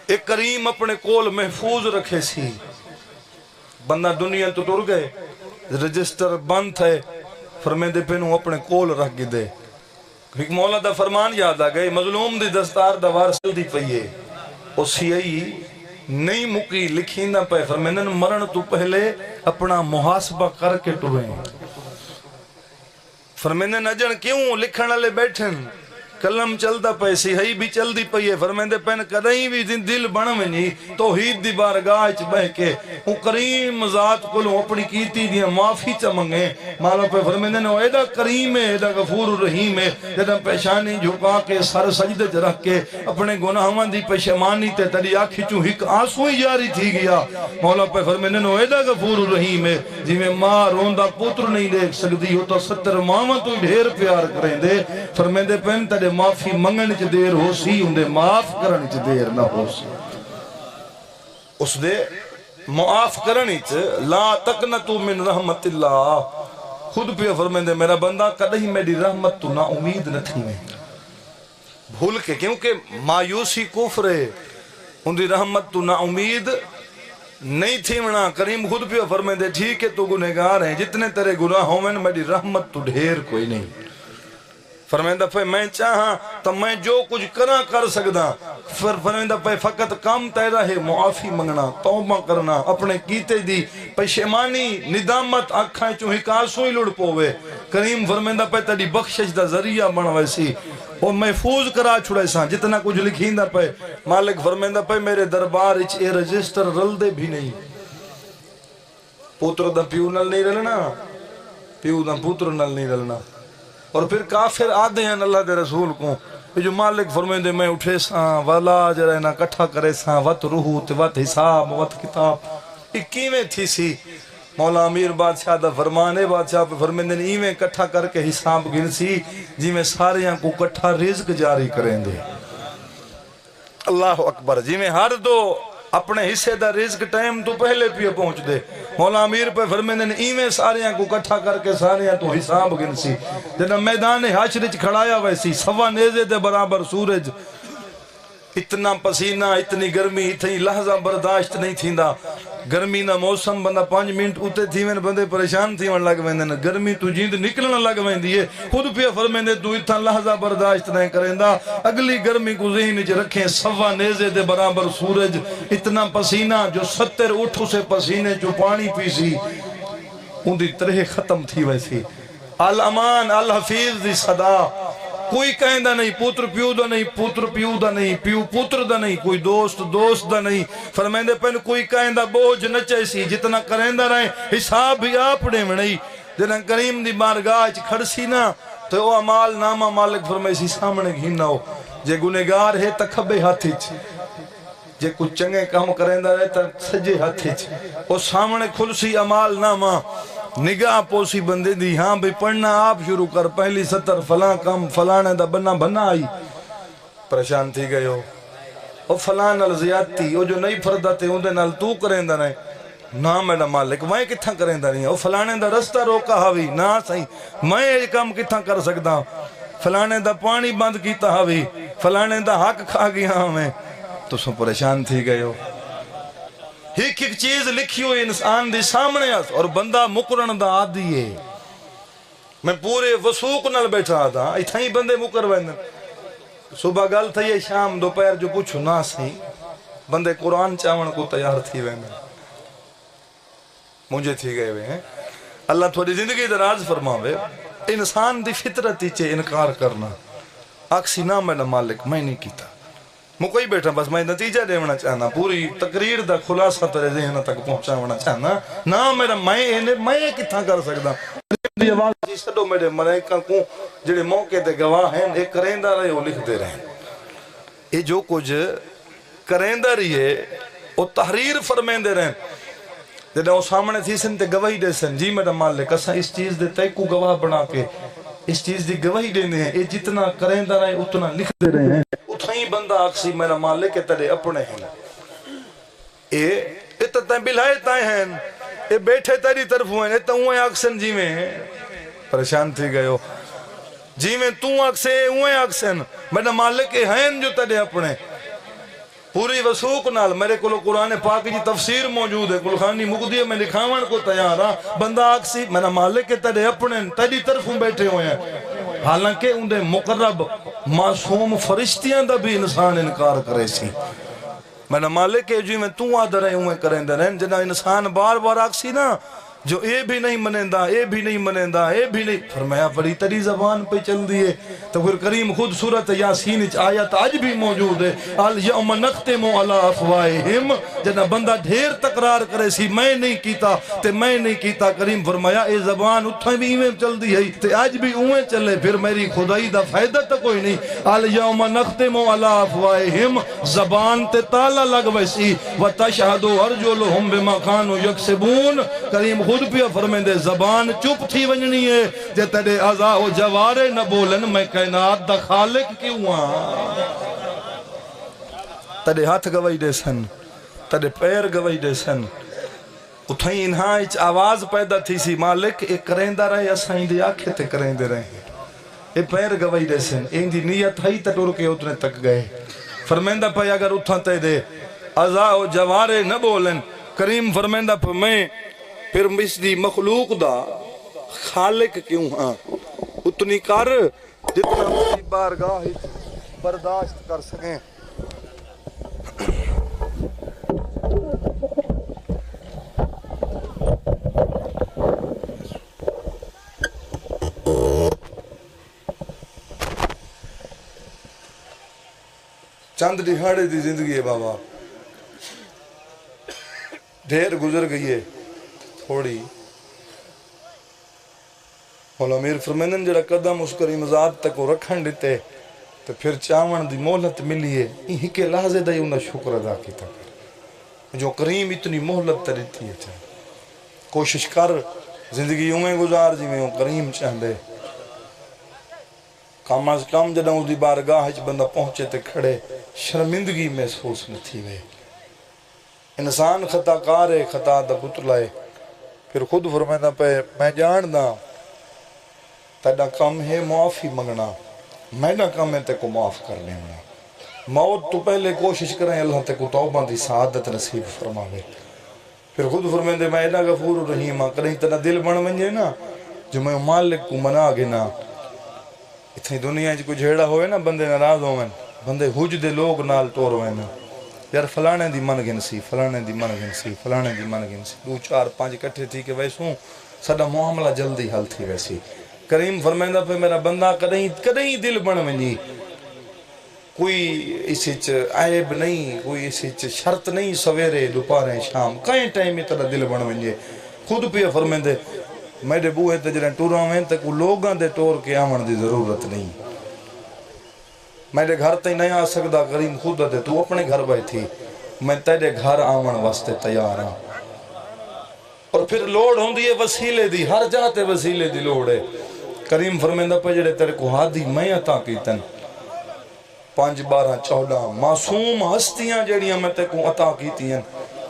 ایک کریم اپنے کول محفوظ رکھے سی بندہ دنیا تو ٹر گئے رجسٹر بند ہے فرمیندے پہ نو اپنے کول رکھ گئے دے ایک مولا دا فرمان یاد آ گئے مظلوم دی دستار دا وارسل دی پئیے او سی آئی نہیں مکی لکھیں دا پہ فرمیندے مرن تو پہلے اپنا محاسبہ کر کے ٹریں فرمیندے نجن کیوں لکھن والے بیٹھن کلم چلدا پے صحیح بھی چل دی پئی ہے فرمیندے پین کدیں بھی دل بن ونی توحید دی بارگاہ وچ بیٹھ کے او کریم ذات کولوں اپنی کیتی دی معافی چ منگے مالا پہ فرمیندے نے ایڈا کریم ہے ایڈا غفور رحیم ہے جدا پیشانی جھکا کے سر سجدے چ رکھ کے اپنے گناہاں دی پشیمانی تے تیری اکھ چوں ایک آنسو ہی جاری تھی گیا مولا پہ فرمیندے نے ایڈا غفور رحیم ہے جویں ماں روندا پتر نہیں دیکھ سکدی او تو 70 ماواں تو ڈھیر پیار کریندے فرمیندے پین تے معافی منگن چ دیر ہو سی اندے معاف کرن چ دیر نہ ہو سی اس دے معاف کرن چ لا تقنطوا من رحمت اللہ خود پہ فرمیندے میرا بندہ کدی میری رحمت تو نا امید نہ تھی میں بھول کے کیونکہ مایوسی کفر ہے ان دی رحمت تو نا امید نہیں تھی منا کریم خود پہ فرمیندے ٹھیک ہے تو گنہگار ہیں جتنے تیرے گناہ ہوں میری رحمت تو ڈھیر کوئی نہیں فرمیندہ پہ میں چاہاں تو میں جو کچھ کر سکدا فرمیندہ پہ فقط کام تیرا ہے معافی منگنا توبہ کرنا اپنے کیتے دی پشیمانی ندامت آنکھائیں چوہی کاسوئی لڑ پوے کریم فرمیندہ پہ تیری بخشش دا ذریعہ بنوے سی وہ محفوظ کرا چھڑے ساں جتنا کچھ لکھیں دا پہ مالک فرمیندہ پہ میرے دربار اچ اے رجسٹر رل دے بھی نہیں پوتر دا پیو نل نہیں رلنا پیو دا پوتر نل نہیں رلنا اور پھر کافر آدھے ہیں اللہ دے رسول کو جو مالک فرمیندے میں اٹھے ساں والا جرائنا کٹھا کرے ساں وط روح تے وط حساب وط کتاب یہ کیویں تھی سی مولا امیر بادشاہ دا فرمانے بادشاہ پہ فرمیندن ایویں کٹھا کر کے حساب گنسی جی میں ساریاں کو کٹھا رزق جاری کریں دے اللہ اکبر جی میں ہر دو اپنے حصے دا رزق ٹائم تو پہلے پہ پہنچ دے مولا امیر پہ فرمیندن ایویں ساریاں کو کٹھا کر کے ساریاں تو حساب گنسی جنہا میدان حشر کھڑایا ویسی سوا نیزے دے برابر سورج اتنا پسینہ اتنی گرمی اتنی لحظہ برداشت نہیں تھیندا گرمی نہ موسم بندہ 5 منٹ اتے تھی میں بندے پریشان تھی من لگ ویندے گرمی تو جیند نکلنا لگ ویندی ہے خود پہ فرمیندے تو اتنا لحظہ برداشت نہیں کریندا اگلی گرمی کو ذہن وچ رکھیں سوا نیزے دے برابر سورج اتنا پسینہ جو 70 اٹھو سے پسینے جو پانی پیسی ان دی طرح ختم تھی ویسی الامان الحفیظ دی صدا کوئی کہندہ نہیں پوتر پیو دا نہیں پوتر پیو دا نہیں پیو پوتر دا نہیں کوئی دوست دوست دا نہیں فرمیندے پہنے کوئی کہندہ بوجھ نہ چیسی جتنا کرندہ رہیں حساب بھی آپنے میں نہیں جنہاں کریم دی بارگاہ کھڑسی نا تو وہ عمال نامہ مالک فرمیسی سامنے گھیننا ہو جے گنہگار ہے تکھبے ہاتھی جے کچھ چنگے کام کرندہ رہے تا سجے ہاتھی وہ سامنے کھلسی عمال نامہ نگاہ پوسی بندے دی ہاں بھی پڑھنا آپ شروع کر پہلی 70 فلان کم فلانے دا بنا آئی پریشان تھی گئے ہو او فلان نال زیادتی او جو نہیں فردہ تے اندے نال تو کریں دا نہیں نا میڈا مالک میں کتھاں کریں دا نہیں او فلانے دا رستہ روکا ہوئی نا صحیح میں یہ کام کتھاں کر سکتا فلانے دا پانی بند کیتا ہوئی فلانے دا حق کھا گیا ہمیں تو سو پریشان تھی گئے ہو ایک ایک چیز لکھی ہوئی انسان دی سامنے اور بندہ مقرن دا آدھی ہے میں پورے وسوق نال بیٹھا تھا اتھا ہی بندے مقر ویندن صبح گل تھا یہ شام دوپہر جو پوچھو نا سی بندے قرآن چاون کو تیار تھی ویندن مجھے تھی گئے ہوئے ہیں اللہ تھوڑی زندگی دراز فرماوے انسان دی فطرتی چے انکار کرنا اکسی نا میڈا مالک میں نہیں کیتا میں کوئی بیٹھا بس میں نتیجہ دیونا چاہنا پوری تقریر دا خلاصہ ترے ذہن تک پہنچاونا چاہنا نا میرا میں کتھا کر سکتا دی آواز جی سڈو میرے ملائکہ کو جڑے موقع دے گواہ ہیں ایک کریندہ رہے وہ لکھ دے رہے ہیں یہ جو کچھ کریندہ رہی ہے وہ تحریر فرمین دے رہے ہیں جڑے وہ سامنے تھی سن تے گواہی دے سن جی میرا مالک اسا اس چیز دے تے کو گواہ بنا کے اس چیز دی گواہی دینے ہیں یہ جتنا کریندہ رہے اتنا لکھ دے رہے ہیں اتھائی بندہ اکسی میرا مالک کے تلے اپنے ہیں یہ اتنا بلائے تائیں ہیں یہ بیٹھے تیری طرف ہوئے ہیں اتنا اکسن جی میں پریشان تھی گئے ہو جی میں تو اکسے ہوئے اکسن میرا مالک کے ہیں جو تلے اپنے پوری وسوق نال میرے کلو قرآن پاک جی تفسیر موجود ہے کلخانی مقدیہ میں لکھاون کو تیار ہاں بندہ آکسی میرا مالک کے تیرے اپنے تیری طرف بیٹھے ہوئے ہیں حالانکہ اندے مقرب معصوم فرشتیاں دا بھی انسان انکار کرے سی میرا مالک کے جو میں تو آدھ رہے ہوئے کریں دے رہے جنہا انسان بار بار آکسی نا جو اے بھی نہیں منیندہ اے بھی نہیں منیندہ اے بھی نہیں فرمایا بڑی تری زبان پہ چل دیئے تو پھر کریم خود سورت یاسین آیت آج بھی موجود ہے الیوم نختم علی افواہہم جنہ بندہ ڈھیر تقرار کرے سی میں نہیں کیتا تے میں نہیں کیتا کریم فرمایا اے زبان اتھا بھی ایویں چل دی ہے تے آج بھی اویں چلے پھر میری خدائی دا فائدہ تا کوئی نہیں الیوم نختم علی افواہہم زبان تے تالا لگ ویسی وتشہد ارجلہم بما کانوا یکسبون کریم خود پہ فرمین دے زبان چپ تھی ونجنی ہے جے تیرے عزا و جوارے نہ بولن میں کائنات دا خالق کیوں ہاں تیرے ہاتھ گواہی دے سن تیرے پیر گواہی دے سن اتھائی انہاں اچ آواز پیدا تھی سی مالک ایک کریندہ رہے اسائیں دے آنکھیں تے کریندے رہے اے پیر گواہی دے سن این دی نیت ہی تے ٹور کے اتنے تک گئے فرمیندہ پہ اگر اتھاں تے دے عزا و جوارے نہ بولن کریم فرمیندہ پہ میں پھر اس دی مخلوق دا خالق کیوں ہاں اتنی کر جتنا اپنی بارگاہ برداشت کر سکیں چند دہاڑے دی زندگی ہے بابا ڈھیر گزر گئی ہے تھوڑی مولا امیر فرمیندن جڑا قدم اس کریم ذات تک رکھن دیتے تو پھر چاون دی مہلت ملی ہے ہی کے لحظے دا انہاں شکر ادا کیتا جو کریم اتنی مہلت تریتی ہے کوشش کر زندگی میں گزار جی میں وہ کریم چاہندے کم از کم جدوں دی بارگاہ وچ بندہ پہنچے تے کھڑے شرمندگی محسوس نہ تھی وے انسان خطا کار ہے خطا دا پتلا ہے پھر خود فرمائندا پے میں جاندا تیرا کام ہے معافی منگنا میرا کام ہے تے کو معاف کر لینا موت تو پہلے کوشش کریں اللہ تے کو توبہ دی سعادت نصیب فرماوے پھر خود فرمائندے میں اینا غفور رحیم ہاں کہیں تیرا دل بن ونجے نا جو میں مالک کو منا گنا اتنی دنیا کو جھیڑا ہوئے نا بندے ناراض ہوئے بندے حج دے لوگ نال ٹور ہوئے نا یار فلانے دی من گنسی فلانے دی من گنسی فلانے دی من گنسی 2 4 5 کٹھے تھی کہ ویسوں ساڈا معاملہ جلدی حل تھی ویسی کریم فرمائندہ پہ میرا بندہ کدیں دل بن ونجی کوئی اس عیب نہیں کوئی اس شرط نہیں سویرے دوپہریں شام کہیں ٹائم تیرا دل بن ونجے خود پہ فرمائندے میرے بوئے تے جڑے ٹوراں ویں تے کو لوگاں دے ٹور کے آون دی ضرورت نہیں میرے گھر تے نہیں آ سکدا کریم خود دے تو اپنے گھر بیٹھی میں تیرے گھر آون واسطے تیار ہاں اور پھر لوڑ ہوندی ہے وسیلے دی ہر جگہ تے وسیلے دی لوڑ ہے کریم فرمائندہ پہ جڑے تیرے کو ہادی میں عطا کیتن 5 12 14 معصوم ہستیاں جڑیاں میں تے کو عطا کیتی ہیں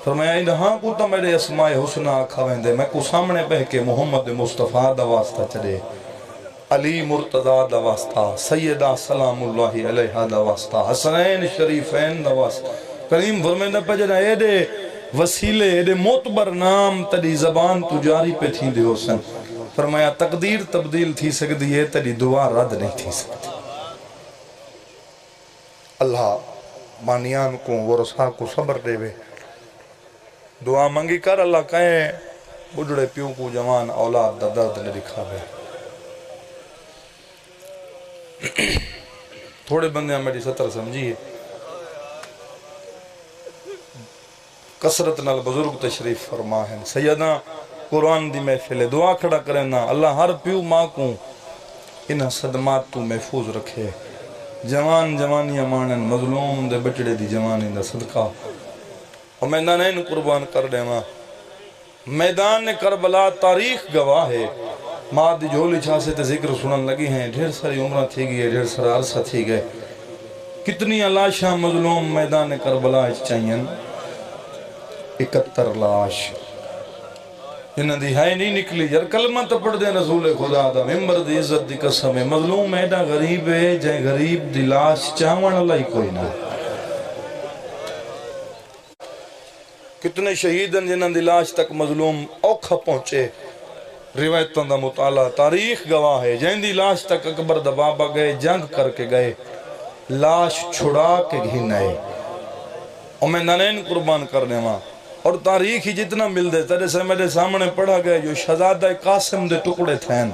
فرمایا انہاں کو تا میرے اسماء حسنہ آکھا ویندے میں کو سامنے بہ کے محمد مصطفیٰ دا واسطہ چڑے علی مرتضیٰ دا واسطہ سیدہ سلام اللہ علیہ دا واسطہ حسنین شریفین دا واسطہ کریم فرمائندہ پہ جڑا ایڈے وسیلے ایڈے معتبر نام تیری زبان تو جاری پہ تھی دے حسن فرمایا تقدیر تبدیل تھی سکتی ہے تیری دعا رد نہیں تھی سکتی اللہ مانیان کو ورثہ کو صبر دے وے دعا منگی کر اللہ کہیں بڑھڑے پیوں کو جوان اولاد دا درد نے دکھا وے تھوڑے بندے میری سطر سمجھیے کثرت نال بزرگ تشریف فرما ہے سیدہ قرآن دی محفل دعا کھڑا کرنا اللہ ہر پیو ماں کو انہاں صدمات تو محفوظ رکھے جوان جوانیاں مانن مظلوم دے بچڑے دی جوانی دا صدقہ اور میدانین قربان کر دے ماں میدان کربلا تاریخ گواہ ہے ماں دی جھولی چھاسے تے ذکر سنن لگی ہیں ڈھیر ساری عمرہ تھی گئی ہے ڈھیر سارا عرصہ تھی گئے کتنی لاشاں مظلوم میدان کربلا چاہیے 71 لاش انہاں دی ہے نہیں نکلی یار کلمہ تو پڑھ دے رسول خدا دا ممبر دی عزت دی قسم ہے مظلوم ایڈا غریب ہے جائے غریب دی لاش چاہوان اللہ ہی کوئی نہ کتنے شہیدن جنہاں دی لاش تک مظلوم اوکھا پہنچے روایتوں دا مطالعہ تاریخ گواہ ہے جن دی لاش تک اکبر دا بابا گئے جنگ کر کے گئے لاش چھڑا کے گھنائے اور میں نانین قربان کرنے ماں اور تاریخ ہی جتنا مل دے تیرے سے میرے سامنے پڑھا گیا جو شہزادہ قاسم دے ٹکڑے تھین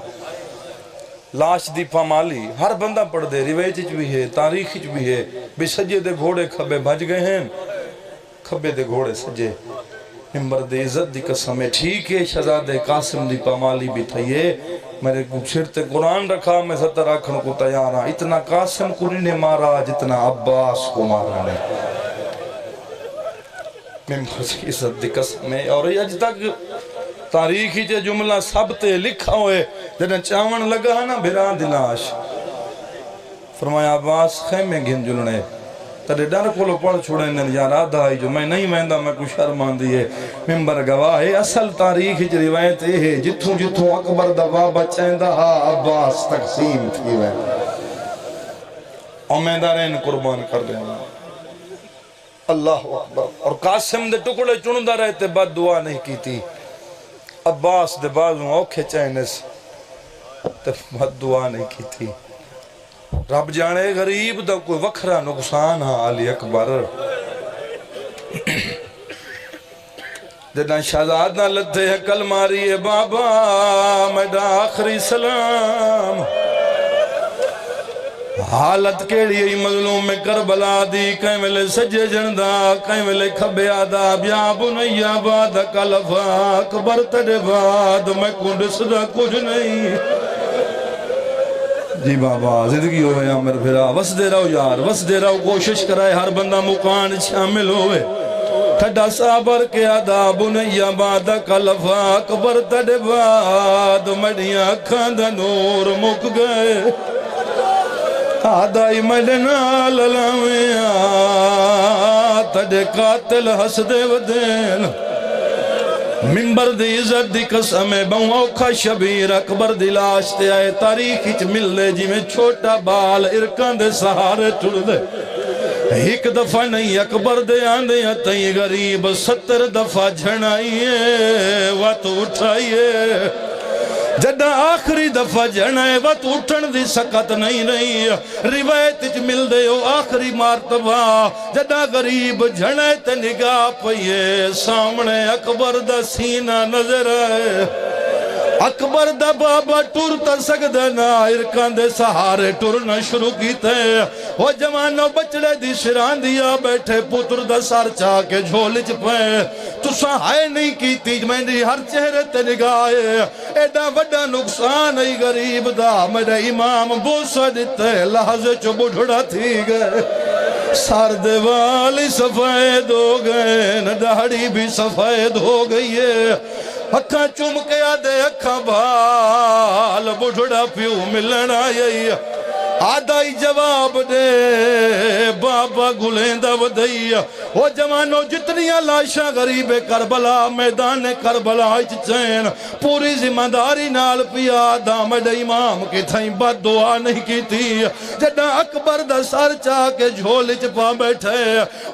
لاش دی پامالی ہر بندہ پڑھ دے روایت بھی ہے تاریخ بھی ہے بے سجے دے گھوڑے کھبے بھج گئے ہیں کھبے دے گھوڑے سجے ممبر دے عزت دی قسم ہے ٹھیک ہے شہزادہ قاسم دی پامالی بھی تھئیے میرے چھڑتے قرآن رکھا میں ستر آکھن کو تیار ہاں اتنا قاسم کو نہیں مارا جتنا عباس کو مارا نے ممبر کی عزت دی قسم ہے اور یہ اج تک تاریخی جو جملہ سب تے لکھا ہوئے جنہیں چاون لگا نا بھرا دلاش فرمایا عباس خیمے گھن جلنے ترے ڈر کولو پڑھ چھوڑے انہیں یار آدھا ہی جو میں نہیں مہندہ میں کچھ شرمان دیئے ممبر گواہ ہے اصل تاریخی جو روایت ہے جتھوں جتھوں اکبر دبا بچیندہ عباس تقسیم تھی وے امیدارین قربان کر دیں اللہ اکبر اور قاسم دے ٹکڑے چندہ رہتے بد دعا نہیں کی تھی عباس دے بازوں اوکھے چینس بد دعا نہیں کی تھی رب جانے غریب دا کوئی وکھرا نقصان ہاں علی اکبر جدہ شہزادہ لدھے کل ماری ہے بابا میڈا آخری سلام حالت کیڑی ہے مظلوم میں کربلا دی کہیں ملے سجے جندہ کہیں ملے کھبے آدھا بیا بنیا بعد کلفا اکبر تڑے بعد میں کنڈ صدا کچھ نہیں جی بابا زندگی ہوئے عمر پھرا وس دے رہو یار وس دے رہو کوشش کرائے ہر بندہ مکان شامل ہوئے ٹھڈا صابر کے آدھا بنیا بعد کلفا اکبر تڑے بعد مڑیاں اکھاں دا نور مک گئے آدھائی مڑنا للاویاں تڑے قاتل ہس دے ودین منبر دی عزت دی قسم بہوں اوکھا شبیر اکبر دی لاش تے آئے تاریخی چ مل لے جی میں چھوٹا بال ارکان دے سہارے ٹھڑ دے ایک دفعہ نہیں اکبر دے آندے تئی غریب 70 دفعہ جھنائیے وقت اٹھائیے جدہ آخری دفعہ جھنائے وقت اٹھن دی سکت نہیں رہی روایت چ مل دے ہو آخری مرتبہ جدہ غریب جھنائے تے نگاہ پئیے سامنے اکبر دا سینہ نظر آئے اکبر دا بابا ٹور تا سکدہ نا ارکان دے سہارے ٹورنا شروع کیتے وہ جوانوں بچڑے دی شران دیا بیٹھے پتر دا سار چاہ کے جھولچ پہ تسا ہائے نہیں کیتی میں نے ہر چہرے تے نگاہے ایڈا وڈا نقصان ای غریب دا میرے امام بوسا دیتے لحظے چو بڑھڑا تھی گئے سار دے والی سفید ہو گئے داڑھی بھی سفید ہو گئی ہے اکھاں چوم کے آدھے اکھاں بھال بڑھڑا پیو ملنا یہی آدھائی جواب دے بابا گلیں ودئی وہ جوانوں جتنیاں لاشاں غریب کربلا میدان کربلا چین پوری ذمہ داری نال پیا دامد امام کی تھائیں بد دعا نہیں کی تھی جدہ اکبر دا سر چاہ کے جھولی چپا بیٹھے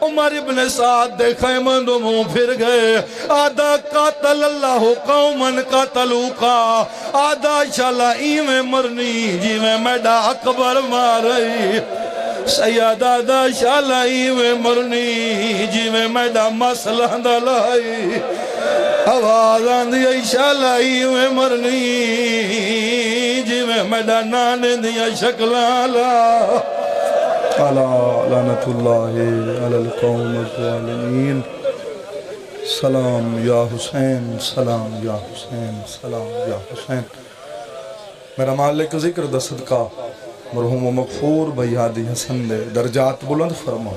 عمر ابن سعد دے خیمند منہ پھر گئے آدھا قاتل اللہ قومن قاتلو کا آدھا شالا ایمیں مرنی جی میں میڈا اکبر مارئی سیادہ دا شالائی میں مرنی جی میں میڈا مسئلہ دلائی آواز آندھی شالائی میں مرنی جی میں میڈا نانے دیا شکلالا لعنت اللہ علی القوم الظالمین سلام یا حسین سلام یا حسین سلام یا حسین میرا مالک ذکر دا صدقہ مرحوم و مغفور بھیادی حسن دے درجات بلند فرما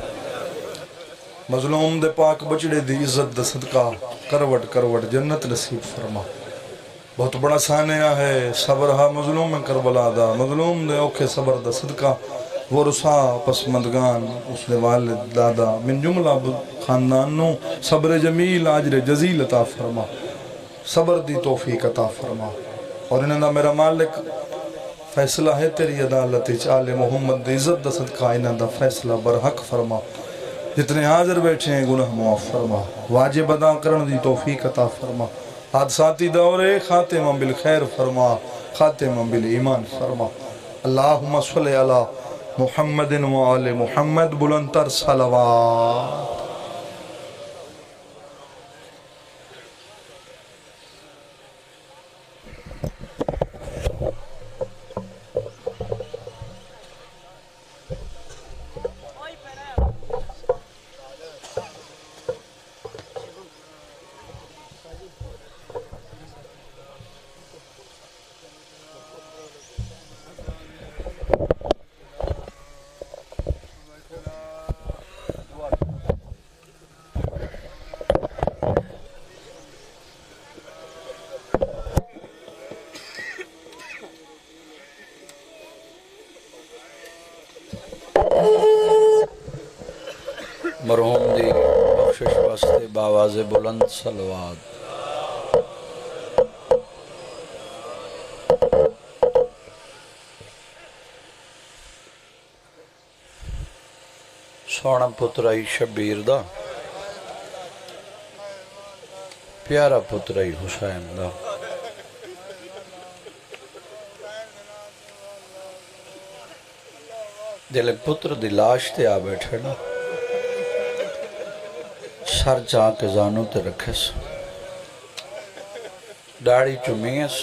مظلوم دے پاک بچڑے دی عزت دا صدقہ کروٹ کروٹ جنت نصیب فرما بہت بڑا سانیہ ہے صبر ہا مظلوم میں کربلا دا مظلوم دے اوکھے صبر دا صدقہ وہ رسا پسمندگان اس دے والد دادا من جملہ خاندانوں صبر جمیل عجر جزیل عطا فرما صبر دی توفیق عطا فرما اور انہوں نے میرا مالک فیصلہ ہے تیری عدالت چال محمد دی عزت دا صدقہ انہوں دا فیصلہ برحق فرما جتنے حاضر بیٹھے ہیں گناہ معاف فرما واجب ادا کرن دی توفیق عطا فرما حادثاتی دورے خاتمہ بالخیر فرما خاتمہ بالایمان فرما اللہم صلی علی محمد و آل محمد بلندتر صلوات مرحوم دی بخشش واسطے باواز بلند صلوات سونا پترائی شبیر دا پیارا پترائی حسین دا دل پتر دی لاش تے آ بیٹھے نا سر چاہ کے زانوں تے رکھے سا داڑھی چمیس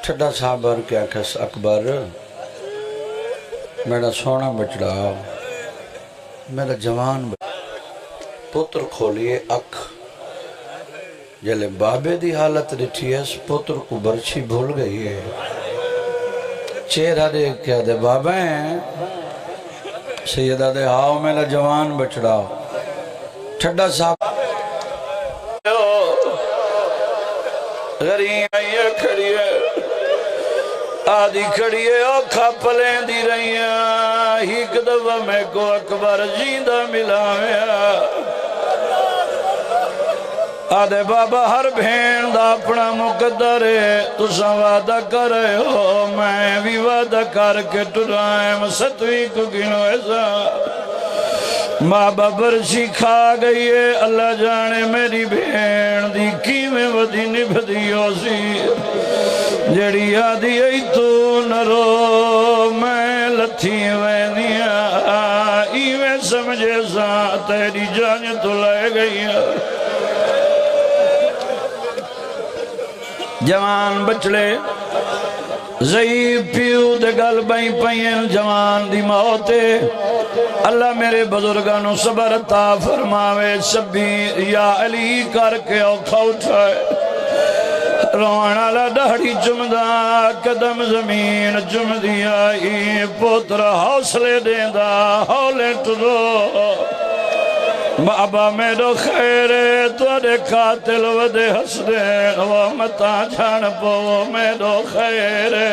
ٹھڈا صحابر کیا کس اکبر میرا سونا بچڑا میرا جوان پتر کھولیے اکھ جلے بابے دی حالت رٹھی ہے پتر کو برچی بھول گئی ہے چہرہ دیکھ کیا دے بابا ہیں سیدہ دے آؤ میرا جوان بچڑا ٹھڈا صاحب غریب آئیے کھڑی ہے آدھی کھڑی ہے اوکھا پلیں دی رہی ہیں ایک دفعہ میں کو اکبر جیندہ ملا ہے آدھے بابا ہر بھین دا اپنا مقدر ہے تساں وعدہ کر رہے ہو میں بھی وعدہ کر کے ٹرائم ستویں کو گنو ایسا ماں برچی کھا گئی ہے اللہ جانے میری بھین دی کی میں ودی نبھدی ہو سی جڑی آدھی ای تو نہ رو میں لتھی وینیا ایویں سمجھے سا تیری جان تو لے گئی ہے جوان بچڑے ضعیف پیو دے گل بائیں پائیں جوان دی موتے اللہ میرے بزرگانوں صبر عطا فرماوے شبیر یا علی کر کے اوکھا اٹھائے رونا لا دہڑی چمدہ قدم زمین چمدی آئی پوتر حوصلے دیندہ ہولے ٹرو بابا میرو خیرے توڑے قاتل ودے حسدین وہ متا جھان پو میرو خیرے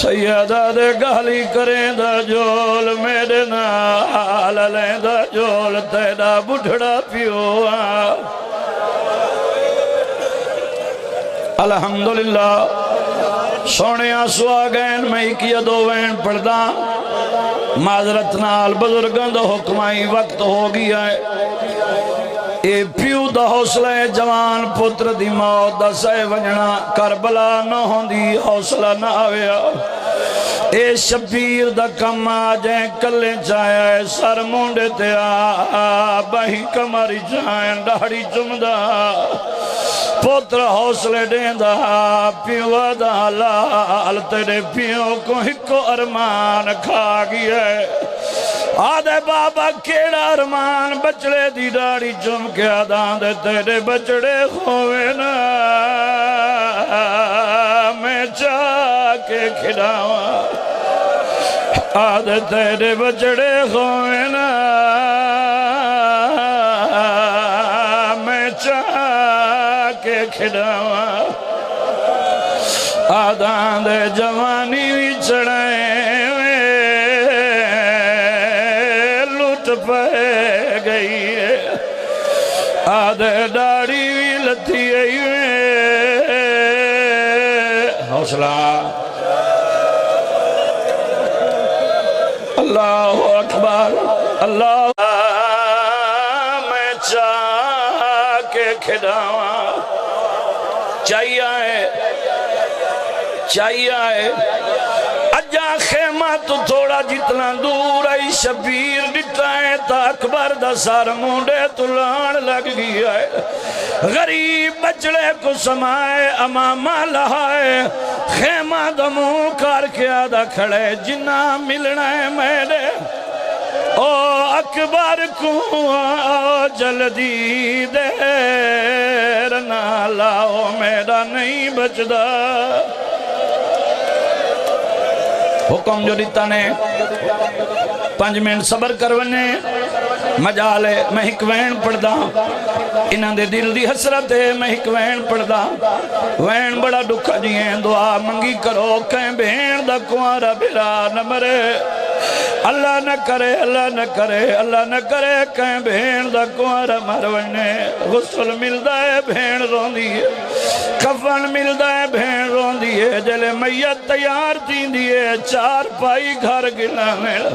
سیدہ دے گالی کریں دا جول میرے نال لیں دا جول تیڑا بڑھڑا پیو الحمدللہ سونے آسو آگین میں ایک دو وین پڑھدا معذرت نال بزرگان دا حکمائی وقت ہو گیا ہے اے پیو دا حوصلہ جوان پتر دی موت دا سہ ونجنا کربلا نہ ہوں دی حوصلہ نہ آویا اے شبیر دا کم آجیں کلیں چاہے سر مونڈے تے بہی کماری جائیں ڈاڑی چمدہ پوتر حوصلے دیندہ پیو دا لال تیرے پیو کو ہکو ارمان کھا گیا ہے آدھے بابا کیڑا ارمان بچڑے دی ڈاڑی چم کے آدھان دے تیرے بچڑے ہوئے نا میں چاہ کے کھڑاواں آدھے تیرے بچڑے ہوئے نا میں چاہ کے کھڑاواں آدھان دے جوانی بھی چڑھائیں پہ گئی ہے آدھے ڈاڑی بھی لتھی گئی ہے حوصلہ اللہ اکبر اللہ میں چاہ کے کھڑاواں چاہیے اجا خیمہ تو تھوڑا جتنا دور آئی شبیر ڈٹائیں تا اکبر دا سار مونڈے تو لان لگ گیا ہے غریب بچڑے کو سمائے امامہ لہائے خیمہ دموں کار کے آدھا کھڑے جنہ ملنا ہے میرے او اکبر کو جلدی دیر نہ لاؤ میرا نہیں بچدا حکم جو دیتا نے 5 منٹ صبر کرونے مجالے میں ایک وین پڑھ دا انہاں دے دل دی حسرت ہے میں ایک وین پڑھ دا وین بڑا ڈکھا جیئیں دعا منگی کرو کہیں بہن دا کوارا بھرا نہ مرے اللہ نہ کرے اللہ نہ کرے اللہ نہ کرے کہیں بہن دا کوارا مرونے غسل ملدا ہے بہن رون دیئے کفن ملدا ہے بہن رون دیئے جلے میت تیار تین دیئے 4 پائی گھر گھلا مل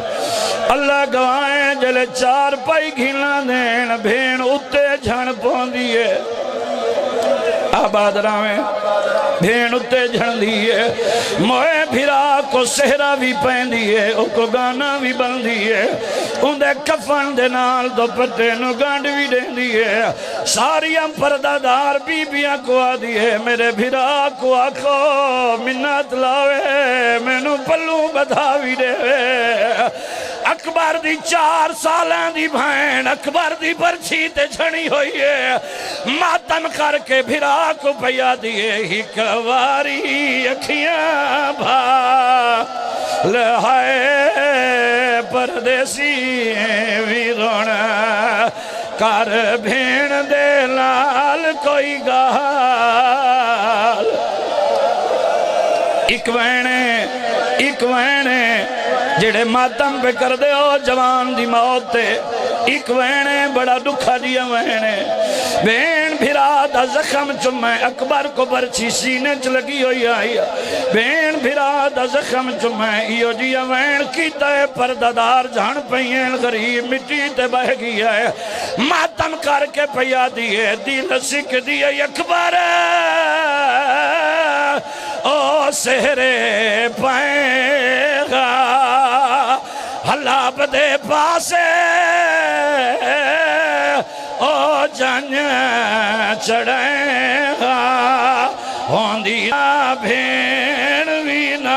اللہ گوائیں جلے 4 پائی گھلا دین بہن اتے جھن پون دیئے آباد راویں بھین اتے جھن دیئے موئے بھرا کو سہرہ بھی پہن دیئے او کو گانا بھی بن دیئے ان دے کفن دے نال دو پتے نو گانڈ بھی دین دیئے ساریاں پردادار بی بیاں کو آ دیئے میرے بھرا کو آکھو منت لاوے میں نو پلو بدھا بھی دے اکبر دی 4 سالیں دی بھین اکبر دی برچھی تے جھنی ہوئی ہے ماتم کر کے بھرا کو پیا دیئے ہی کواری اکھیاں بھا لہائے پردیسی بھی رونا کر بھین دے لال کوئی گال ایک وینے جڑے ماتم پہ کر دے ہو جوان دی موت تے ایک وینے بڑا دکھا دیا وینے بین بھرا دا زخم چمیں اکبر کو برچی سینے چ لگی ہوئی آئی بین بھرا دا زخم چمیں ایو جیا وین کیتا ہے پردادار جھان پہین غریب مٹی تے بہ گیا ہے ماتم کر کے پیا دیئے دل سکھ دیئے اکبر او سہرے پائیں گا حلاب دے پاسے او جن چڑھیں گا ہوندی بھین وینار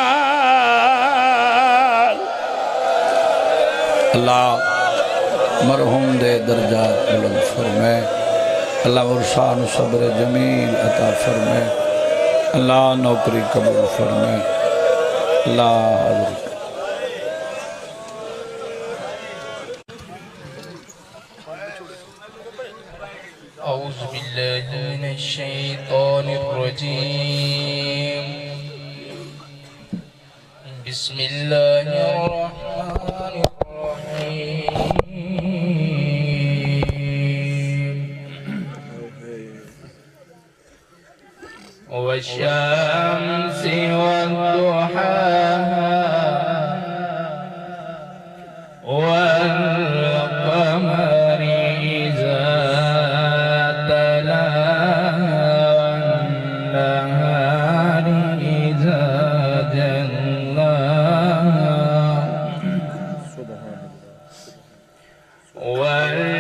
اللہ مرحوم دے درجات بلند فرمائے اللہ ورشان صبر جمیل عطا فرمائے اللہ نوکری قبول فرمائے اللہ حضرت أعوذ بالله من الشيطان الرجيم بسم الله الرحمن الرحيم والشمس والضحاها والقمر إذا والنهار إذا جلاها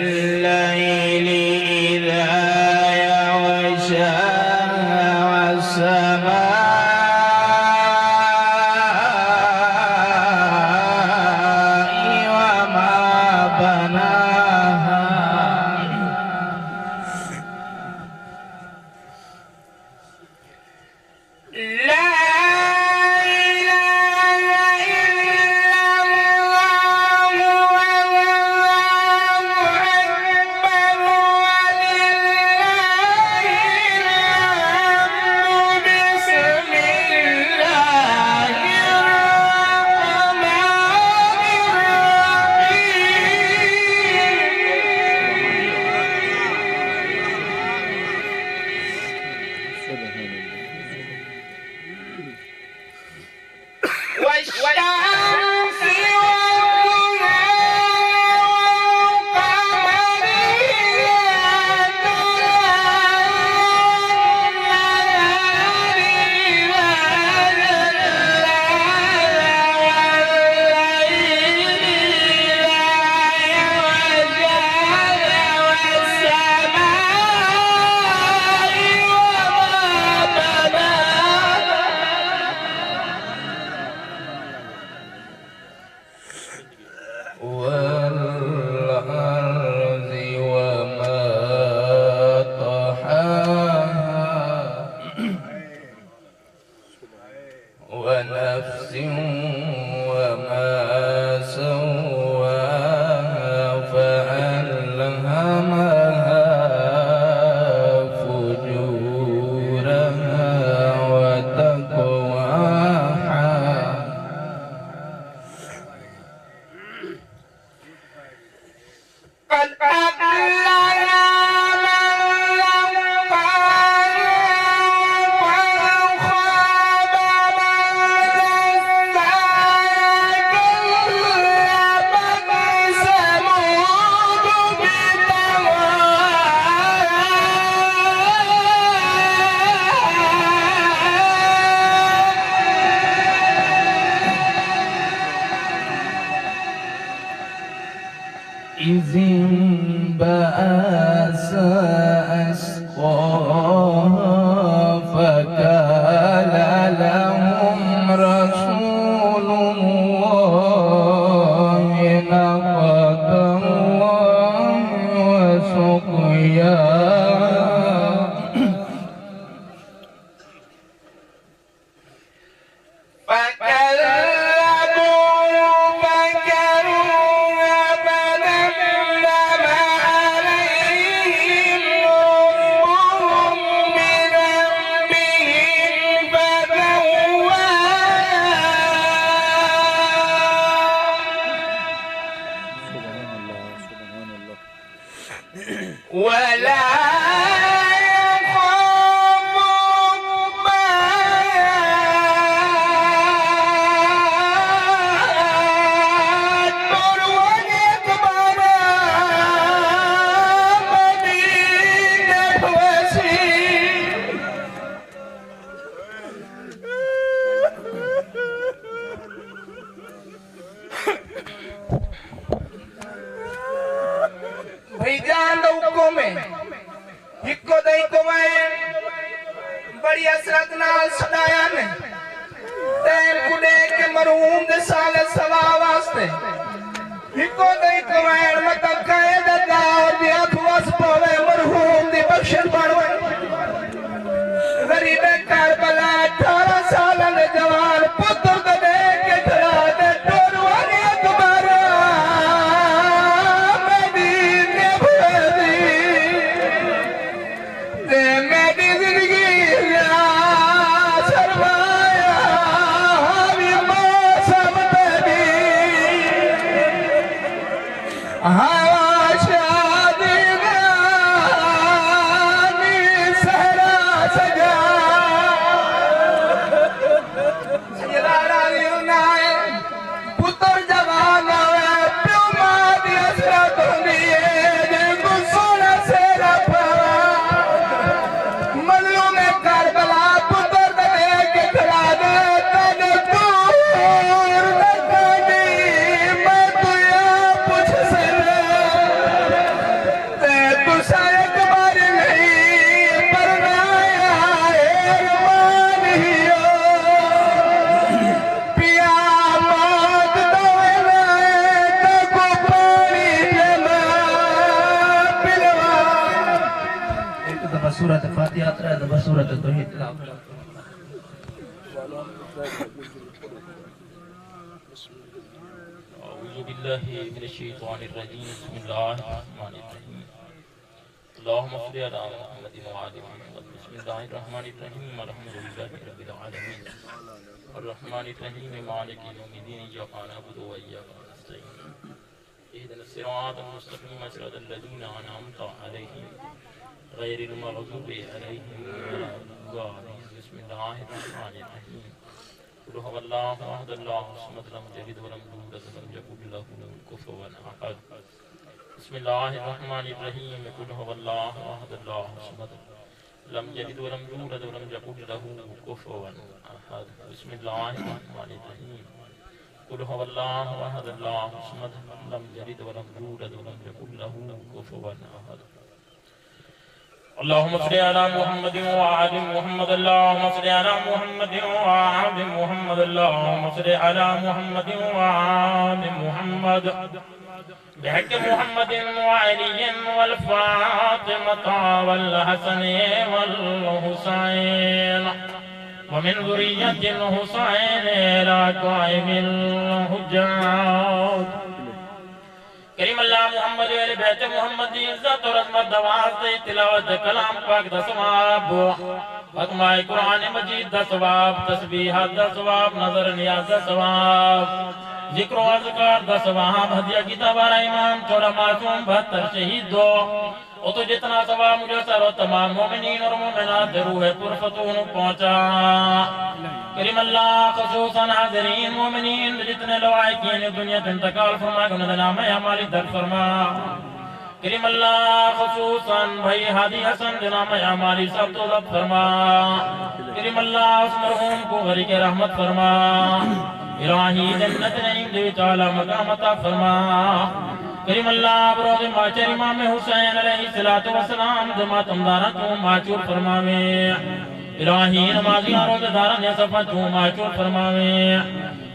والليل إذا يغشاها والسماء وما بناها لا إله إلا الله والله أكبر ولله الحمد بسم الله الرحمن الرحيم والشمس والضحى والقمر إذا تلاها والأرض وما طحاها ونفس وما سواها فألهمها فجورها وتقواها قد أفلح من زكاها وقد خاب من دساها كذبت ثمود بطغواها إذ انبعث أشقاها فقال لهم رسول الله ناقة الله وسقياها فكذبوا فكروها فدمدم عليهم ہکو دئی کو میں بڑی حسرت نال سدایا نے تین کڑے کے مرحوم دے سال سوا واسطے ہکو دئی کو میں مطلب قائد دار دی اخواس پوے مرحوم دی بخشن بڑھوے غریب کربلا 18 سالہ دے جوان پتر دے کے کھڑا دے ٹوروانی اکبر مدینے بھیدی دے میری زندگی یا سرمایا ہمی موسم تیری ہوا شادی غانی سہرا سجا سیدہ راضی انائے پتر جوان ہوئے پیو ماں دی حسرت ہوندیے جن کو سونا سیرا پھوا مظلوم کربلا پتر دے کے کھڑا دے تن دور نکانی میں تو یا پوچھ سلے تے تو شاید باری نہیں پرنایا ایرمان ہی ہو پیا موت دوئے لائے تکو پانی جمع پلوا ایک دفعہ سورت فاتحہ ترہ دفعہ سورت توحید تلاوت أعوذ بالله من الشيطان الرجيم بسم الله الرحمن الرحيم اللهم صل على محمد وعلى محمد بسم الله الرحمن الرحيم الحمد لله رب العالمين الرحمن الرحيم مالك يوم الدين إياك نعبد وإياك نستعين اهدنا الصراط المستقيم صراط الذين أنعمت عليهم غير المغضوب عليهم ولا الضالين بسم الله الرحمن الرحيم قل هو الله احد الله الصمد لم يلد ولم يولد ولم يكن له كفوا احد بسم الله الرحمن الرحيم قل هو الله احد الله الصمد لم يلد ولم يولد ولم يكن له كفوا احد بسم الله الرحمن الرحيم قل هو الله احد الله الصمد لم يلد ولم يولد ولم يكن له كفوا احد اللهم صل على محمد وعلى محمد اللهم صل على محمد وعلى محمد اللهم صل على محمد وعلى محمد بحق محمد وعلي والفاطمة والحسن والحسين ومن ذرية الحسين إلى قائم الحجاج کریم اللہ محمد علیہ بیت محمد دی عزت اور عظمت دواز دی تلاوت کلام پاک دا ثواب ختمہ قرآن مجید دا ثواب تسبیحات دا ثواب نظر نیاز دا ثواب ذکر و اذکار دا ثواب ہدیہ کتاب والا امام چوڑا معصوم 72 شہید دو او تو جتنا ثواب مجسر و تمام مومنین اور مومنات روح پرفتون پہنچا کریم اللہ خصوصاً حاضرین مومنین جتنے لوائقین دنیا انتقال فرما کہ انہوں نے نام ہماری در فرما کریم اللہ خصوصاً بھائی حادی حسن جنام ہماری سب تو ضبط فرما کریم اللہ اس مرحوم کو غریق رحمت فرما الہی جنت نعیم دیوی تعالی مقامتا فرما کریم اللہ بروز ماچر امام حسین علیہ السلام دمات امدارہ تو ماچور فرماوے الہی نمازی روز دارن یا صفحہ تو ماچور فرماوے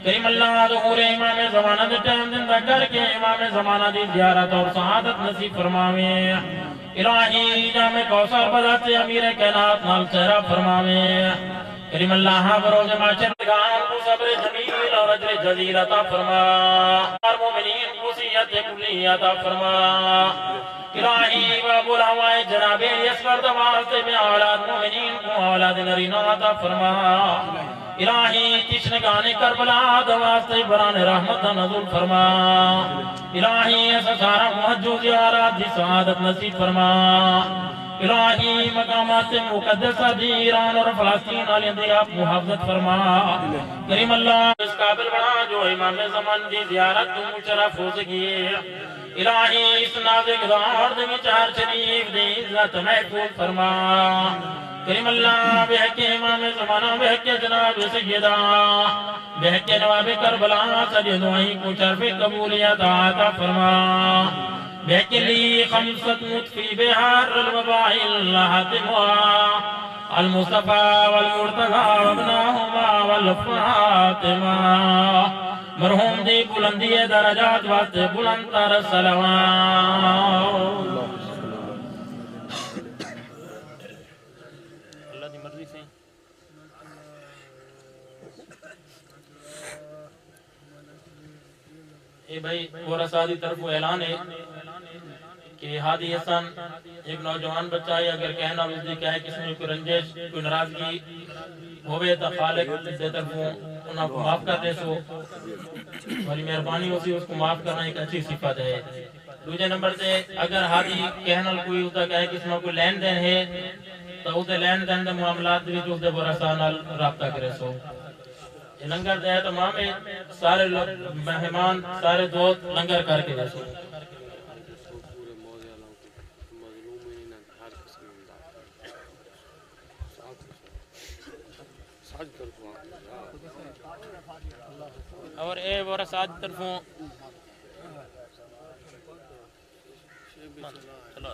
کریم اللہ ظہور امام زمانہ دے ٹائم زندہ کر کے امام زمانہ دی زیارت اور سعادت نصیب فرماوے الہی جامع کوثر بذات سے امیر کائنات نال چہرہ فرماوے کریم اللہ بروز ماچر گان کو صبر جمیل اور اجر جزیل عطا فرما اور مومنین کو سیت کلی عطا فرما الہی باب الہوائے جناب اسکر دواستے میں اولاد مومنین کو اولاد نرینہ عطا فرما الہی تشنگان کربلا دواستے بران رحمت نزول فرما الہی ایسا سارا محجو زیارات دی سعادت نصیب فرما الہی مقامات مقدسہ دی ایران اور فلسطین علی اندھی آپ محافظت فرما کریم اللہ اس قابل بنا جو امام زمان دی زیارت تو مشرف ہو سکی الہی اس نازک دور دی چار شریف دی عزت محفوظ فرما کریم اللہ بحق امام زمانہ بحق جناب سیدہ بحق نواب کربلا سجدوہی کو شرف قبولیت آتا فرما بكلي خمسة مطفي بحر الوبائل هاتمها المصطفى والمرتضى وابناهما والفاطمة مرحوم دی بلندی درجات واسطے بلند تر صلوات اللہ دی مرضی سے اے بھائی ورثہ دی طرف اعلان ہے کہ ہادی حسن ایک نوجوان بچہ ہے، اگر کہنا اس دی کہے کس میں کوئی رنجش کوئی ناراضگی ہوئے تو خالق دے طرفوں انہاں کو معاف کر دے سو بڑی مہربانی ہوتی اس کو معاف کرنا ایک اچھی صفت ہے۔ دوسرے نمبر سے اگر ہادی کہنا کوئی اس دا کہے کس میں کوئی لین دین ہے تو اس دے لین دین دے معاملات بھی جو اس دے ورثہ نال رابطہ کرے سو۔ لنگر دے تمام سارے مہمان سارے دوست لنگر کر کے دے سو۔ اور اے ورثہ طرفوں چلا